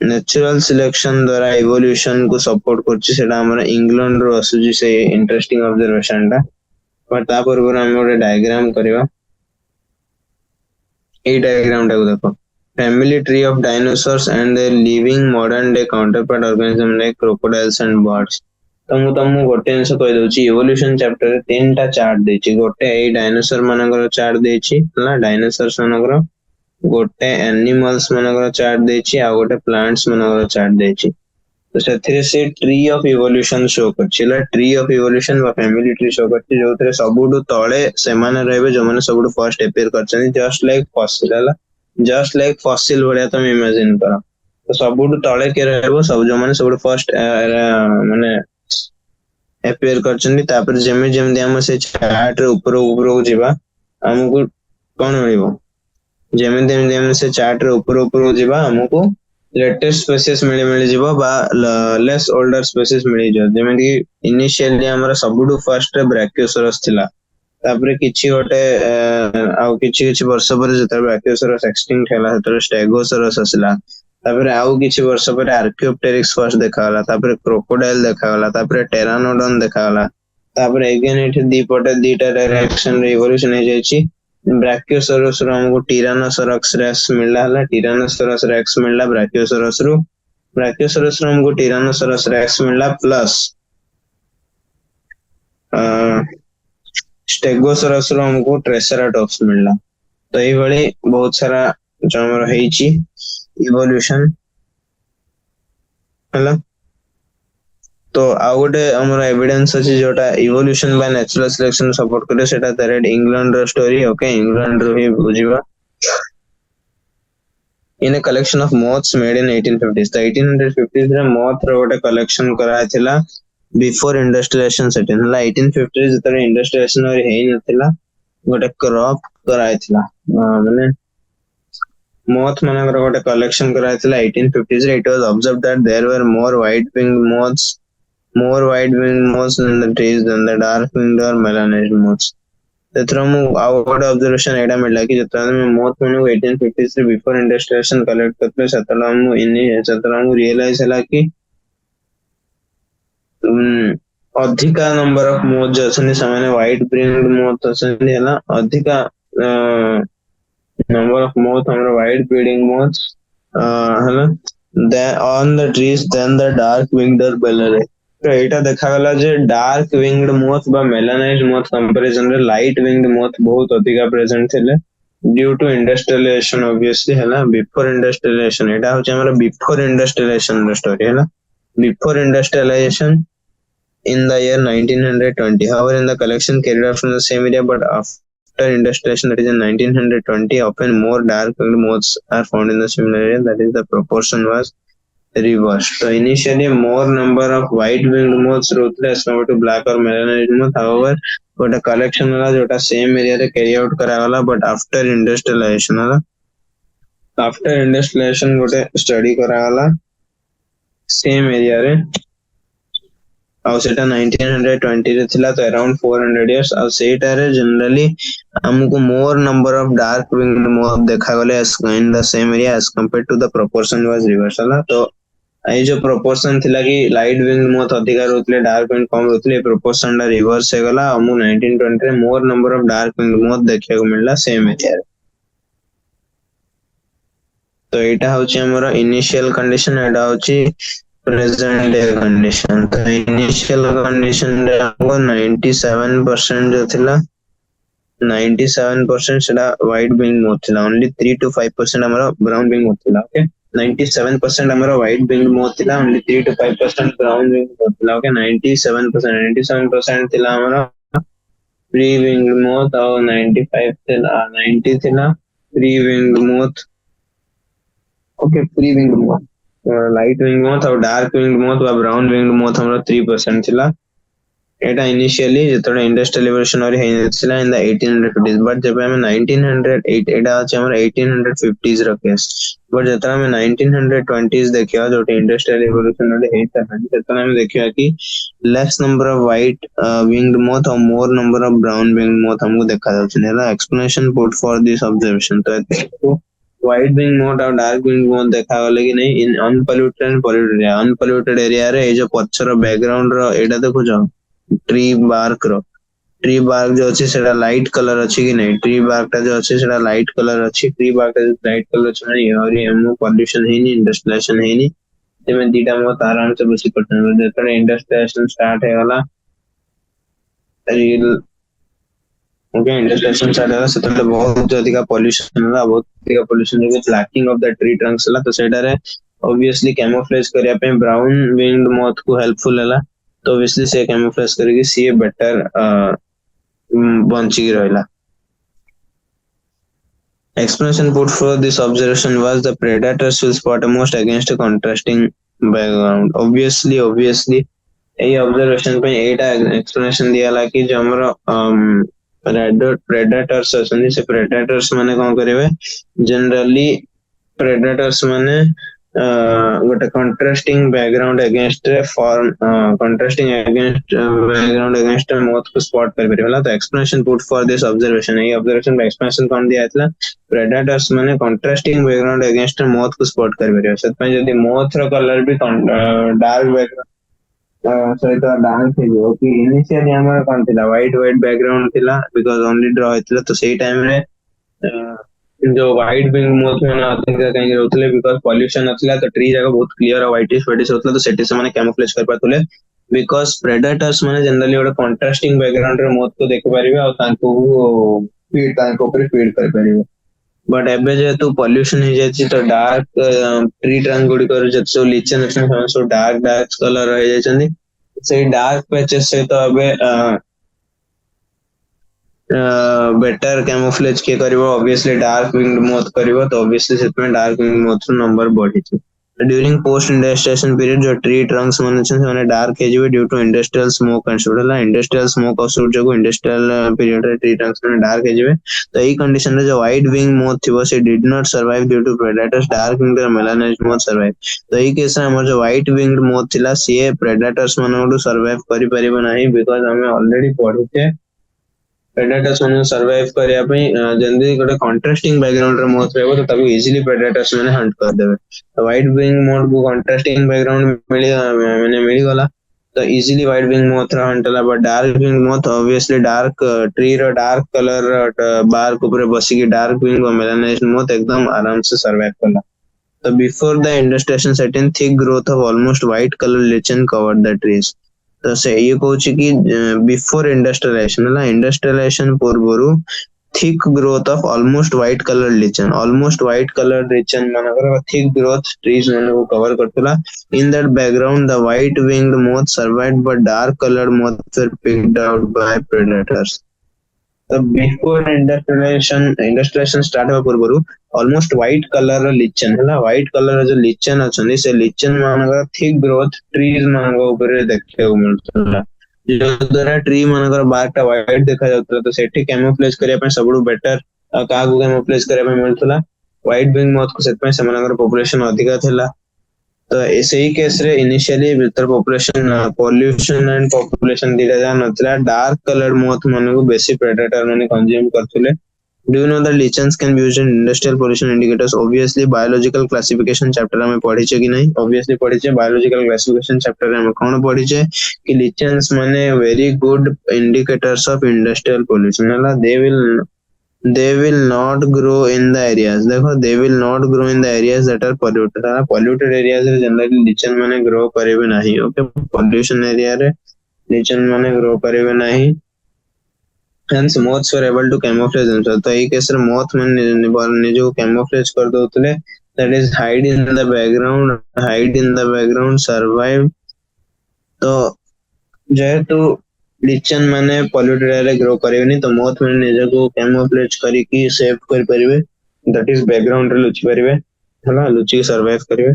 [SPEAKER 1] नेचुरल सिलेक्शन द्वारा इवोल्यूशन को सपोर्ट करछि सेटा हमरा इंग्लैंड रो असुजी से इंटरेस्टिंग ऑब्जर्वेशन ता पर ता पूर्व हम गोटे डायग्राम करबा ए डायग्राम टा देखो family tree of dinosaurs and their living modern day counterpart organisms like crocodiles and birds तो मु तुमको गोटे जिंस कहि दउची इवोल्यूशन चैप्टर रे तीनटा चार्ट देछि गोटे ए डायनासोर मानकर चार्ट देछि हला डायनासोर्स मानकर गोटे एनिमल्स मानकर चार्ट देछि आ गोटे प्लांट्स मानकर चार्ट देछि तो सेथिरे से ट्री ऑफ इवोल्यूशन शो करछिला ट्री ऑफ इवोल्यूशन वा फैमिली ट्री शो करछि जोथरे सबुडु तळे से माने रहबे जो माने सबुडु फर्स्ट अपीयर करछन जस्ट लाइक फॉसिल भलिया तुम इमेजिन करो तो सबुडु तळे के रहबो सब जो माने सबुडु फर्स्ट माने अपीयर करछन तापर जेमे हम से चार्ट रे ऊपर को जिबा हमको कोन मिलिबो जेमे हम से चार्ट रे ऊपर को जिबा हमको लेटेस्ट स्पीशीज मिली जिवो बा लेस ओल्डर स्पीशीज मिली जो जेमे कि इनिशियली हमरा सबुडु फर्स्ट रे ब्रैकियोसॉरस थिला तापरे किछि गोटे आउ किछि वर्ष पर जेतबे ब्राकियोसोरस एक्सटिंक्ट हैला सेतबे स्टेगोसोरस आसिला तापरे आउ किछि वर्ष पर आर्कियोप्टेरिक्स फर्स्ट देखागला तापरे क्रोकोडाइल देखागला तापरे टेरानोडन देखागला तापरे अगेन एठी दी पटे दीटा डायरेक्शन रे इवोल्यूशन हो जायछि ब्राकियोसोरस रो हमको टिरानोसोरस रेक्स मिलला हला टिरानोसोरस रेक्स मिलला ब्राकियोसोरस रो हमको टिरानोसोरस रेक्स मिलला प्लस स्टेगोसोरस रो हमको ट्रेसेराटॉप्स मिलला तो ये भली बहुत सारा जो हमर हेछि इवोल्यूशन हला तो आ गोटे हमर एविडेंस अछि जोटा evolution by natural selection support करे सेटा डायरेक्ट इंग्लैंड रो स्टोरी ओके इंग्लैंड रो ही बुझिबा in a collection of moths made in 1850s the 1850s रे moth रो गोटे कलेक्शन करा थिला बिफोर इंडस्ट्रियलाइजेशन सेटिंग हला 1850 जतरे इंडस्ट्रियलाइजेशन और हेइ नथिला गोटे क्रॉप करा थिला माने moth मानकर गोटे कलेक्शन करा थिला 1850s रे it was observed that there were more white winged moths in the trees than the dark winged or melanized moths तेथरा मु आउ गोटे ऑब्जर्वेशन एडा मिलला कि जतरा में मोथ मनु 1850 से बिफोर इंडस्ट्रियलाइजेशन कलेक्ट करते सतरा मु रियलाइज हला कि अधिका नंबर ऑफ मोथ जो अछन समान व्हाइट ब्रिंग्ड मोथ अछन हला अधिका नंबर ऑफ मोथ हमर व्हाइट ब्रीडिंग मोथ्स हला on the trees than the dark winged or melanized तो एटा देखा गला जे डार्क विंग्ड मोथ बा मेलानाइज्ड मोथ कंपैरिजन रे लाइट विंग्ड मोथ बहुत अधिका प्रेजेंट थिले ड्यू टू इंडस्ट्रियलाइजेशन ऑब्वियसली हला बिफोर इंडस्ट्रियलाइजेशन एटा होचे हमरा बिफोर इंडस्ट्रियलाइजेशन रो स्टोरी हला before industrialisation in the year 1920 however in the collection carried out from the same area but after industrialization that is in 1920 often more dark winged moths are found in the similar area that is the proportion was reversed. So initially more number of white winged moths ruthless as compared to black or melanized moth however but a collection वाला जोटा same area रे carry out करा वाला but after industrialization गोटे study करा वाला same area रे और सेटा 1920 रे थिला तो अराउंड 400 इयर्स और सेटा रे जनरली हमको more number of dark winged moth देखा गले in the same area as compared to the proportion was reversal तो आई जो प्रोपोर्शन थिला कि लाइट विंग्ड मोथ अधिका रहतले डार्क विंग्ड कम रहतले प्रोपोर्शन ला रिवर्स हे गला हमु 1920 रे मोर number of dark winged moth देखिया को मिलला सेम एरिया रे तो एटा होची हमर इनिशियल कंडीशन एटा होची प्रेजेंट डे कंडीशन तो इनिशियल कंडीशन रे हमको 97% जो थिला 97% सेटा व्हाइट विंग मोथ थिला ओनली 3 to 5% हमरा ब्राउन विंग मोथ थिला ओके 97% हमरा व्हाइट विंग मोथ थिला only 3 to 5% brown wing moth थिला ओके 97% थिला हमरा प्री विंग मोथ और 95 थिला 90 थिला pre wing moth okay pre wing moth light wing moth और डार्क विंग मोथ व ब्राउन विंग मोथ हमरा 3% थिला एटा इनिशियली जेतोडे इंडस्ट्रियल रिवोल्यूशन और हेथिला इन द 1850s बट जब हम 1908 एटा अछि हमरा 1850s रो केस बट जेतरा हम 1920s देखियो जोटे इंडस्ट्रियल रिवोल्यूशन और हेता जेतरा हम देखियो कि less number of white winged moth और more number of brown winged moth हमको देखा जाउछ नेला explanation put for this observation तो व्हाइट विंग मोथ और डार्क विंग मोथ देखा गले कि नहीं इन अनपॉल्यूटेड एरिया रे ए जो पछर बैकग्राउंड रो एटा देखो जाओ ट्री बार्क जो अछि सेटा लाइट कलर अछि कि नहीं ट्री बार्क टा जो अछि सेटा लाइट कलर अछि ट्री बार्क टा लाइट कलर अछि नहीं और हमो पॉल्यूशन है नहीं इंडस्ट्रियलाइजेशन है नहीं तेमे दीटा मोत आराम से बसी पड़न जेतरे इंडस्ट्रियलाइजेशन स्टार्ट है वाला रियल ओके इंडस्ट्रियलाइजेशन स्टार्ट है सेतले बहुत अधिक पॉल्यूशन होला बहुत अधिक pollution with lacking of the tree Trunks होला तो सेटा रे ऑब्वियसली कैमोफ्लेज करिया पे ब्राउन विंग्ड मोथ को हेल्पफुल होला तो ऑब्वियसली से कैमोफ्लेज करके सी बेटर बंची रहला explanation put for this observation was the predators will spot most against a contrasting background obviously A observation पे एटा एक्सप्लेनेशन दियाला कि जो हमरो predators अछन से predators माने कोन करिवे जनरली predators माने गोटे contrasting background against form contrasting against background against moth को स्पॉट कर परिबला तो explanation put for this observation ए ऑब्जर्वेशन एक्सप्लेनेशन कोन दिया था प्रेडेटर्स माने कंट्रास्टिंग बैकग्राउंड अगेंस्ट मौत को स्पॉट कर परिबे सत जदी मौत रो कलर भी डार्क बैकग्राउंड सहित डार्क थी कि इनिशियली हमर कोन थिला व्हाइट बैकग्राउंड थिला बिकॉज़ ओनली ड्रॉ हेतला तो सही टाइम रे जो व्हाइट विंग मोथ में अधिक कहीं रहते बिकॉज पॉल्यूशन नथिला तो ट्री जगह बहुत क्लियर व्हाइटिश व्हाइटिश होतला तो सेठी से माने कैमोफ्लेज कर पातले बिकॉज प्रेडेटर्स माने जनरली ଗୋଟେ कंट्रास्टिंग बैकग्राउंड रे मोथ को देखि परिबे और तांको फीड तांको ऊपर फीड कर परिबे बट एबे जेतु पॉल्यूशन हो जायछि तो डार्क ट्री ट्रंक गुडी कर जत सो लीचन सो डार्क कलर रह जायछन्ती से डार्क पैचेस से तो अबे बेटर कैमोफ्लेज के करिवो ऑब्वियसली डार्क विंग्ड मोथ करिवो तो ऑब्वियसली सेतमे डार्क विंग्ड मोथ नंबर बढ़ी छ ड्यूरिंग पोस्ट इंडस्ट्रियलाइजेशन पीरियड जो ट्री ट्रंक्स माने छ माने डार्क हे जिवे due to industrial smoke and soot industrial smoke और शूट जो इंडस्ट्रियल पीरियड रे ट्री ट्रंक्स माने डार्क हे जिवे तो ई कंडीशन रे जो व्हाइट विंग मोथ थिबो से did not survive due to predators dark winged melanised moth survive तो ई केस रे हमर जो व्हाइट विंग्ड मोथ थिला से प्रेडेटर्स माने सर्वाइव करि परिबो नाही बिकॉज़ हमें ऑलरेडी पढिते प्रेडेटर्स माने सर्वाइव करिया पई जल्दी गोटे कंट्रास्टिंग बैकग्राउंड रे मोथ रहबो तो ताको इजीली प्रेडेटर्स माने हंट कर देबे तो व्हाइट विंग मोथ को कंट्रास्टिंग बैकग्राउंड मिली गला तो इजीली व्हाइट विंग मोथ रा हंटला but dark wing moth obviously dark tree रो डार्क कलर बार के ऊपर बसी की डार्क विंग और मेलानाइज्ड मोथ एकदम आराम से सर्वाइव करला तो before the industrialisation set in thick growth of almost white colour lichen covered the trees तो से ये कहूँ कि बिफोर इंडस्ट्रियलाइजेशन है इंडस्ट्रियलाइजेशन पूर्वरु thick growth of almost white colour lichen मानकर थिक ग्रोथ ट्रीज माने को कवर करतला in that background the white winged moth survived but dark coloured moth were picked out by predators तो before industrialisation start होगा पूर्वरु almost white colour lichen है white colour जो lichen अछनी से lichen मानकर थिक ग्रोथ ट्रीज मानक ऊपर देखते को मिलतला जो द्वारा ट्री मानकर बारटा व्हाइट देखा जातला तो सेठी कैमोफ्लेज करिया पे सबडू बेटर का को कैमोफ्लेज करिया पे मिलतला व्हाइट विंग मोथ को सेट पे समानकर पॉपुलेशन अधिका थिला तो ऐसे ही केस रे इनिशियली भीतर पॉपुलेशन पॉल्यूशन एंड पॉपुलेशन दिला जा नतला डार्क कलर्ड मोथ माने को बेसी प्रेडेटर माने कंज्यूम करथले do you know the lichens can be used in industrial pollution indicators obviously biological classification chapter में पढ़ी छे कि नहीं obviously पढ़ी छे biological classification chapter में कौन पढ़ी छे कि lichens माने very good indicators of industrial pollution हला they will not grow in the areas देखो they will not grow in the areas that are polluted areas रे जनरली lichen माने ग्रो करेबे नाही ओके pollution area रे lichen माने grow करेबे नाही hence moths were able to camouflage themselves तो एक केस रे moth माने जो camouflage कर दोतले that is hide in the background survive तो जेहेतु lichen माने पॉल्यूटेड एरिया ग्रो करेबनी तो मोथ माने निजे को कैमोफ्लेज करी की सेव कर परिबे दैट इज बैकग्राउंड रे लुचि परिबे हला लुचि सर्वाइव करिवे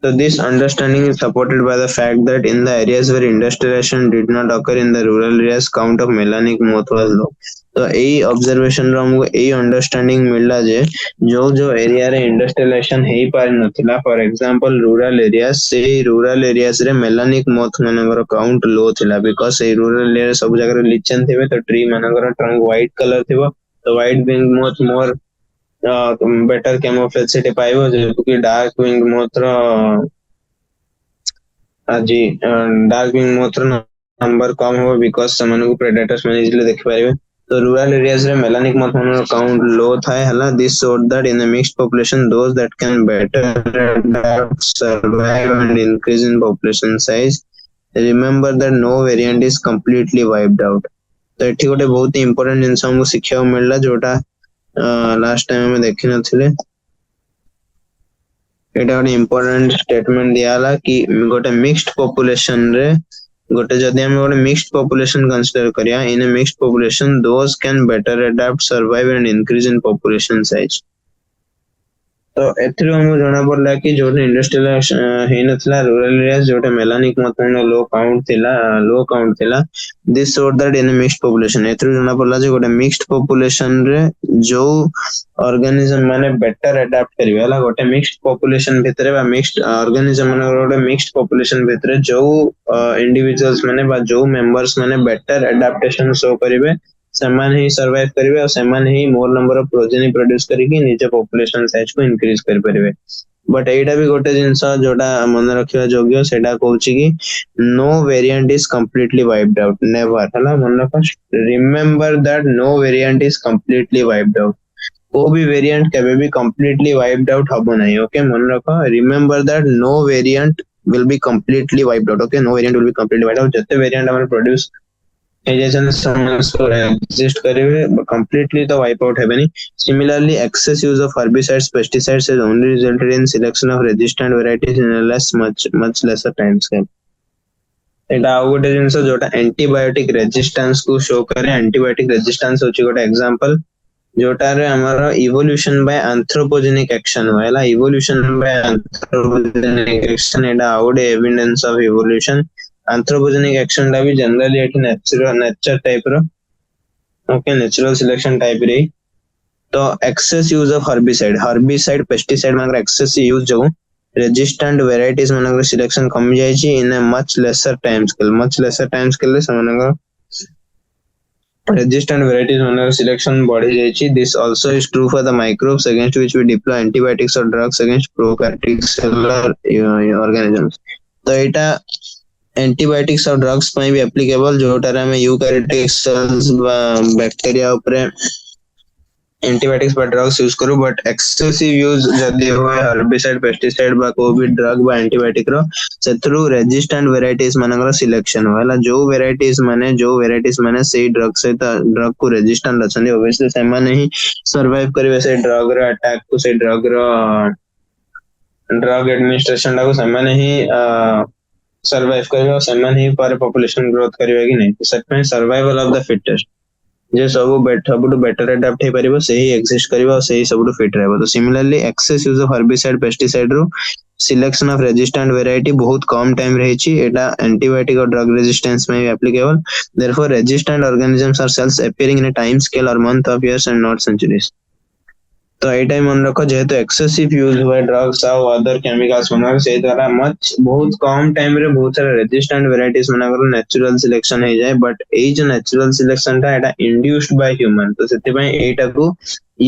[SPEAKER 1] so this understanding is supported by the fact that in the areas where industrialization did not occur in the rural areas count of melanic moth was low तो एई observation रो हमको एई understanding मिलला जे जो area रे industrialisation हेई पार नथिला for example rural areas रे melanic moth मानकर काउंट लो थिला बिकॉज़ से रूरल एरिया सब जगह रे lichen थिबे तो ट्री मानकर ट्रंक व्हाइट कलर थिबो तो white wing moth more better camouflage से पाइबो जो कि डार्क विंग मोथ रो जी डार्क विंग मोथ रो नंबर कम हो बिकॉज़ समन को प्रेडेटर्स में इजीली देख पाइबे तो रूरल एरियाज रे मेलानिक मोथ मानकर काउंट लो थाए हला this showed that in a mixed population those that can better adapt survive and increase in population size remember that no variant is completely wiped out तो एठी गोटे बहुत important जिंस हमको शिक्षा मिलला जोटा लास्ट टाइम में देखि नथिले एटा गोटे इंपोर्टेंट स्टेटमेंट दियाला कि गोटे मिक्स्ड पॉपुलेशन रे गोटे जदि हम गोटे मिक्स्ड पॉपुलेशन कंसीडर करिया in a mixed population those can better adapt survive and increase in population size तो एथरो हमको जना पड़ला कि जोटे इंडस्ट्रियल हे नथला रूरल एरियाज जोटे मेलानिक मतन लो काउंट थिला this showed that in mixed population एथरो जना पड़ला जे गोटे मिक्स्ड पॉपुलेशन रे जो ऑर्गेनिज्म माने बेटर अडैप्ट करिवे हला गोटे मिक्स्ड पॉपुलेशन भितरे बा मिक्स्ड ऑर्गेनिज्म माने गोटे मिक्स्ड पॉपुलेशन भितरे जो इंडिविजुअल्स माने बा जो मेंबर्स माने बेटर अडैप्टेशन शो करिवे सेमान ही सर्वाइव करिवे और सेमान ही more number of progeny produce करिकि निजे पॉपुलेशन साइज को इंक्रीज कर परिवे बट एटा भी गोटे जिंस जोटा मन रखिया योग्य सेटा कहूची कि no variant is completely wiped out never हला मन रख remember that no variant is completely wiped out को भी वेरिएंट केबे भी कंप्लीटली वाइप्ड आउट हबो नहीं ओके मन रख remember that no variant will be completely wiped out okay no variant will be completely wiped out जते वेरिएंट हमर प्रोड्यूस exist करेंगे completely तो wipe out है Similarly, excess use of herbicides, pesticides has only resulted in selection of resistant varieties in a much lesser time scale. एटा आउ गोटे जिंस जोटा antibiotic resistance को शो करे एंटीबायोटिक रेजिस्टेंस होची गोटे एग्जांपल जोटा रे हमारा इवोल्यूशन बाय एंथ्रोपोजेनिक एक्शन वाला इवोल्यूशन बाय एंथ्रोपोजेनिक एक्शन एटा आउ गोटे evidence of evolution anthropogenic action ला भी जनरली एटी नेचर टाइप रो ओके नेचुरल सिलेक्शन टाइप रे तो excess use of herbicide pesticide मानकर एक्सेस यूज जो रेजिस्टेंट वेराइटीज मानकर सिलेक्शन कम जाय छि in a much lesser time scale से resistant varieties manner selection बढ़ी जायछि this also is true for the microbes against which we deploy antibiotics or drugs against prokaryotic cellular organisms तो एटा antibiotics और drugs पे भी applicable जोटार में eukaryotic cells bacteria ऊपर antibiotics बा drugs use करू but excessive use जदी होय हर्बिसाइड पेस्टिसाइड बा कोई भी ड्रग बा एंटीबायोटिक रो सेथरु रेजिस्टेंट वेराइटीज मानकर सिलेक्शन होला जो वेराइटीज माने से ड्रग से ड्रग को रेजिस्टेंट अछन ऑब्वियसली से माने ही सर्वाइव करबे से ड्रग रो अटैक को से ड्रग एडमिनिस्ट्रेशन ला को से माने ही सर्वाइव करबे से माने ही पर पॉपुलेशन ग्रोथ करबे कि नहीं सेट सर्वाइवल ऑफ द फिटेस्ट जे सब बेटर अडैप्ट हे परिबो सही एग्जिस्ट करिवो सही सबटू फिट रहबो तो similarly excess use of herbicide pesticide रो सिलेक्शन ऑफ रेजिस्टेंट वेराइटी बहुत कम टाइम रही छि एटा एंटीबायोटिक और ड्रग रेजिस्टेंस में भी applicable therefore resistant organisms are cells appearing in a time scale और month of years and not centuries तो ए टाइम मन रखो जेहेतु एक्सेसिव यूज हुए ड्रग्स और अदर केमिकल्स मनर से द्वारा बहुत कम टाइम रे बहुत सारा रेजिस्टेंट वेराइटीज मनकर नेचुरल सिलेक्शन हे जाय बट ए जो नेचुरल सिलेक्शन ता एटा इंड्यूस्ड बाय ह्यूमन तो सेते पय एटा को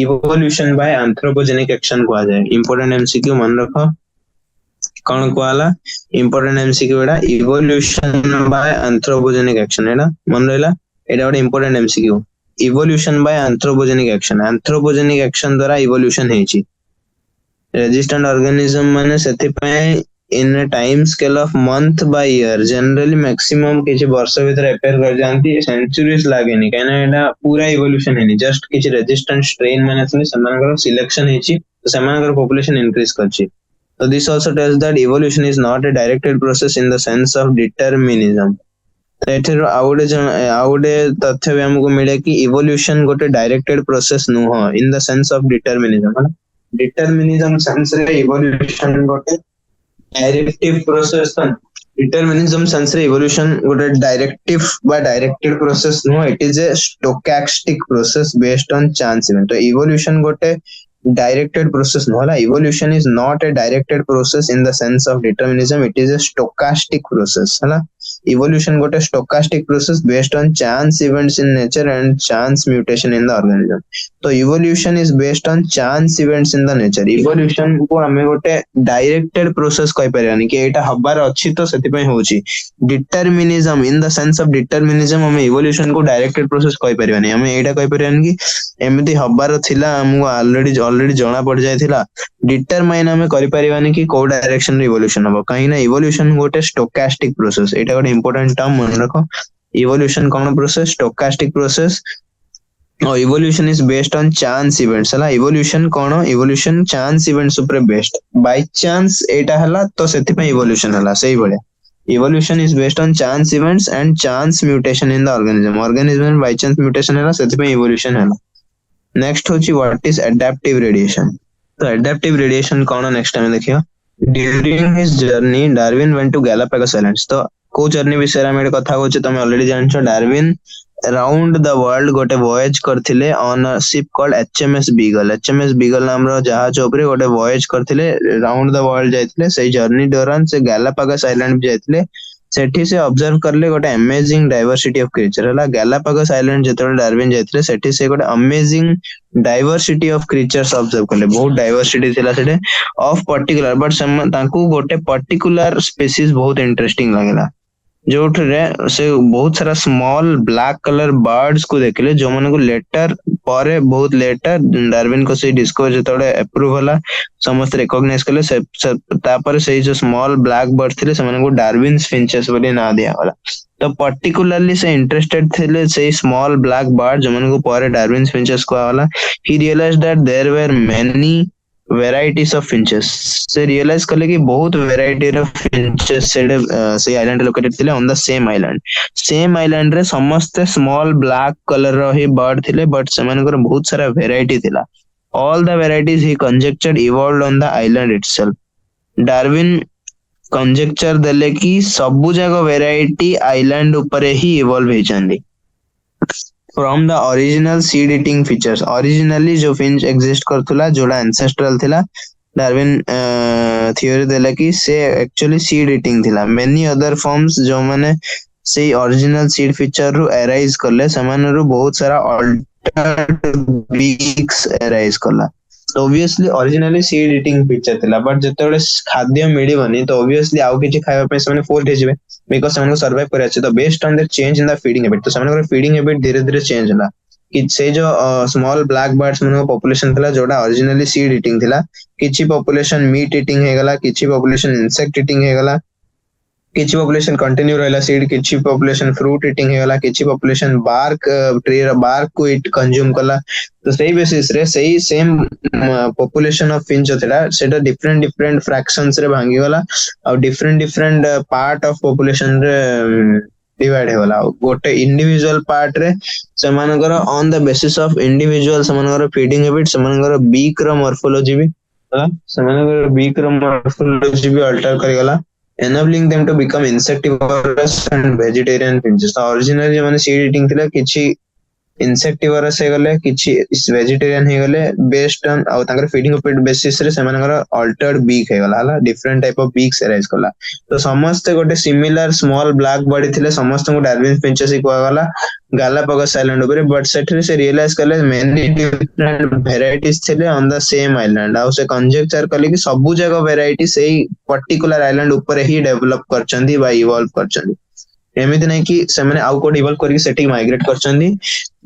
[SPEAKER 1] इवोल्यूशन बाय एंथ्रोपोजेनिक एक्शन को आ जाय इंपोर्टेंट एमसीक्यू मन रखो कौन कोला इंपोर्टेंट एमसीक्यू एटा इवोल्यूशन बाय एंथ्रोपोजेनिक एक्शन एटा मन रहला एटा ଗୋଟେ important MCQ evolution by anthropogenic action द्वारा इवोल्यूशन हेची रेजिस्टेंट ऑर्गेनिज्म माने सेति पय in a time scale of month by year generally maximum किछि वर्ष भीतर अपेयर कर जानती सेंचुरीज लागेनी काना एटा पूरा इवोल्यूशन हेनी जस्ट किछि रेजिस्टेंट स्ट्रेन माने असले समानकर सिलेक्शन हेची तो समानकर पॉपुलेशन इंक्रीज करछि so this also tells that evolution is not a directed process in the sense of determinism एठरो आउडे तथ्य भी हमको मिले कि इवोल्यूशन गोटे डायरेक्टेड प्रोसेस नुह in the sense of determinism sense रे इवोल्यूशन गोटे डायरेक्टिव प्रोसेस डिटरमिनिज्म सेंस रे इवोल्यूशन गोटे डायरेक्टेड प्रोसेस नुह it is a stochastic process based on chance event तो इवोल्यूशन गोटे directed process no hala evolution is not a directed process in the sense of determinism it is a stochastic process hala evolution got a stochastic process based on chance events in nature and chance mutation in the organism so evolution is based on chance events in the nature evolution को हमें गोटे directed process कहि परियानी कि एटा हबार अछि तो सेति पय होची determinism in the sense of determinism हमें evolution को directed process कहि परियानी हमें एटा कहि परियानी कि एमिति हबार थिला हमको ऑलरेडी जणा पड़ जायथिला डिटरमाइन हमें करि परिबानी कि को डायरेक्शन रे इवोल्यूशन हो कहीं ना इवोल्यूशन गोटे स्टोकास्टिक प्रोसेस एटा गोटे इंपोर्टेंट टर्म मन रखो इवोल्यूशन कोन प्रोसेस स्टोकास्टिक प्रोसेस और evolution is based on chance events हला इवोल्यूशन चांस इवेंट्स ऊपर बेस्ड बाय चांस एटा हला तो सेति पे इवोल्यूशन हला सही बळे evolution is based on chance events and chance mutation in the organism में बाय चांस म्यूटेशन हला सेति पे इवोल्यूशन हला नेक्स्ट होची व्हाट इज एडेप्टिव रेडिएशन तो एडाप्टिव रेडिएशन कौन नेक्स्ट टाइम देखियो. During his journey Darwin went to Galapagos islands. तो को जर्नी विषय में कथा होचे तमे ऑलरेडी जानछो. डार्विन अराउंड द वर्ल्ड गोटे वॉयज करथिले on a ship called HMS Beagle. HMS Beagle नाम रो जहाज ऊपर गोटे वॉयज करथिले, राउंड द वर्ल्ड जाइथिले. सेही जर्नी दौरान से गैलापागोस आइलैंड भी जाइथिले. सेठी से ऑब्जर्व करले गोटे अमेजिंग डाइवर्सिटी ऑफ क्रीचर हला. गैलापागोस आइलैंड जेतोले डार्विन जाइथिले सेठी से गोटे amazing diversity of creatures observe करले. बहुत डाइवर्सिटी थिला सेठे ऑफ पर्टिकुलर, बट तांकू गोटे पर्टिकुलर स्पीसीज बहुत इंटरेस्टिंग लागला. जो से बहुत सारा स्मॉल ब्लैक कलर बर्ड्स को देखले जो मन को लेटर पर बहुत लेटर डार्विन को से डिस्कवर जेतोड़े अप्रूव होला, समस्त रिकॉग्नाइज करले. तापर से जो स्मॉल ब्लैक बर्ड्स थिले से मन को डार्विन्स फिंचेस बोली ना दिया होला. तो पर्टिकुलरली से इंटरेस्टेड थिले से स्मॉल ब्लैक बर्ड जो मन को पर डार्विन्स फिंचेस को होला. He realized that there were many varieties of finches. से रियलाइज करले कि बहुत वेराइटी ऑफ फिंचेस से आइलैंड लोकेटेड थिले on the same island. Same island रे समस्त स्मॉल ब्लैक कलर रो ही बर्ड थिले, बट से मानकर बहुत सारा वेराइटी थिला. All the varieties he conjectured evolved on the island itself. Darwin conjecture देले कि सबु जगह वेराइटी आइलैंड ऊपर ही evolve hey Chandi. From the original seed eating features. Originally जो फिंच एग्जिस्ट करथुला जोड़ा एंसेस्ट्रल थिला, डार्विन थ्योरी देला कि से एक्चुअली सीड ईटिंग थिला. मेनी अदर फॉर्म्स जो माने से ओरिजिनल सीड फीचर रु अराइज करले समान रु बहुत सारा अल्टर्ड बीक्स अराइज करला. तो obviously originally seed eating feature थिला, बट जेतेबेले खाद्य मिलिबनी तो ऑब्वियसली आउ किछि खाଇବା ପାଇଁ ସେମାନେ फोर्स हे जिवे बिकॉज़ सेମାନଙ୍କୁ सर्वाइव करे अछि. तो based on the change in the feeding habit, तो सेମାନଙ୍କୁ फीडिंग हैबिट धीरे धीरे चेंज होला कि से जो स्मॉल ब्लैक बर्ड्स मन पॉपुलेशन थिला जोड़ा ओरिजिनली सीड ईटिंग थिला, किछि पॉपुलेशन मीट ईटिंग हे गला, किछि पॉपुलेशन इंसेक्ट ईटिंग हे गला, किछि पॉपुलेशन कंटिन्यू रहला सीड, किछि पॉपुलेशन फ्रूट ईटिंग हे गला, किछि पॉपुलेशन बार्क ट्री रा बार्क को इट कंज्यूम कला. तो सही बेसिस रे सही सेम पॉपुलेशन ऑफ फिंच थिला सेटा डिफरेंट डिफरेंट फ्रैक्शंस रे भांगी गला और different different part of population रे डिवाइड हे गला. गोटे इंडिविजुअल पार्ट रे समानकर on the basis of individual समानकर फीडिंग हैबिट, समानकर बीक रो मॉर्फोलॉजी भी समानकर बीक रो मॉर्फोलॉजी भी अल्टर करि गला, enabling them to become insectivorous and vegetarian finches. तो ओरिजिनली माने सीड ईटिंग थिला किछि इंसेक्टिवरस हे गले, किछि वेजिटेरियन हे गले बेस्ड ऑन आ तांकर फीडिंग हैबिट बेसिस रे सेमानकर अल्टर्ड बीक हे गला हला, different type of beaks arise करला. तो समस्त गोटे सिमिलर स्मॉल ब्लैक बॉडी थिले समस्त को डार्विन फिंचेस ही कोआ गला गैलापागोस आइलैंड ऊपर, बट सेठरे से रियलाइज करले मेनी डिफरेंट वेराइटीज थिले ऑन द सेम आइलैंड. आ से कंजेक्चर करले कि सब जगह वेराइटी सेही पर्टिकुलर आइलैंड ऊपर ही डेवलप करचंदी बा इवॉल्व करचंदी. एमिति नहीं कि सेमाने आउ कोड इवॉल्व करके सेटिंग माइग्रेट करचंदी.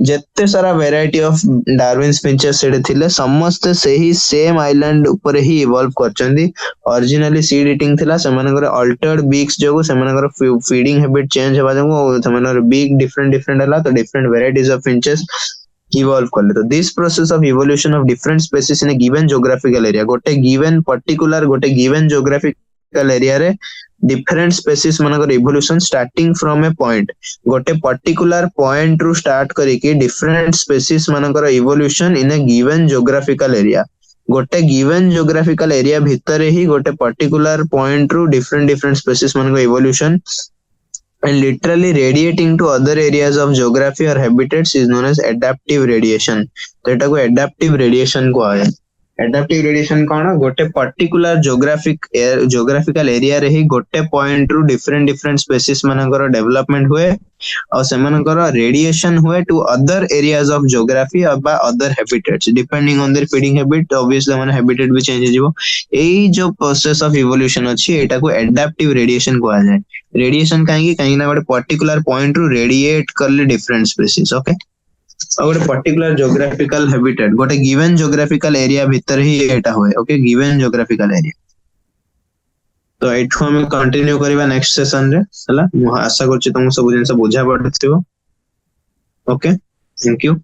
[SPEAKER 1] जेते सारा वेराइटी ऑफ डार्विन्स फिंचेस सेटे थिले समस्त सेही सेम आइलैंड ऊपर ही इवॉल्व करचंदी. ओरिजिनली सीड ईटिंग थिला, सेमानकर अल्टर्ड बीक्स जोगु सेमानकर फीडिंग हैबिट चेंज हेबा जोगु सेमानकर बीक डिफरेंट डिफरेंट हला. तो different varieties of finches evolve करले. तो this process of evolution of different species in a given geographical area, गोटे गिवन पर्टिकुलर गोटे गिवन ज्योग्राफिकल एरिया रे डिफरेंट स्पीशीज मानकर evolution starting from A point, गोटे particular point रु start करिके different species मानकर evolution in A given geographical area. गोटे given geographical area भीतर ही गोटे पर्टिकुलर पॉइंट रु डिफरेंट डिफरेंट स्पीशीज मानकर evolution and literally radiating to other areas of geography or habitats is known as adaptive radiation. तो एटा को adaptive radiation को आए. adaptive radiation कौन गोटे पर्टिकुलर ज्योग्राफिकल एरिया रे ही गोटे पॉइंट रु डिफरेंट डिफरेंट स्पीशीज मानकर डेवलपमेंट हुए और सेमानकर रेडिएशन हुए to other areas of geography और बा other habitats depending on their feeding habit. Obviously माने हैबिटेट भी चेंज हो जिवो. एई जो प्रोसेस ऑफ इवोल्यूशन अछि एटा को एडाप्टिव रेडिएशन को आ जाय. रेडिएशन काहे ना गोटे पर्टिकुलर पॉइंट रु रेडिएट करले डिफरेंट स्पीशीज. ओके, और गोटे पर्टिकुलर ज्योग्राफिकल हैबिटेट गोटे गिवन ज्योग्राफिकल एरिया भीतर ही एटा होय. Okay, given geographical area. तो एठो हम कंटिन्यू करबा नेक्स्ट सेशन रे हला. मु आशा करछि तुम सब जिंस बुझा पड़थिबो. Okay, thank you.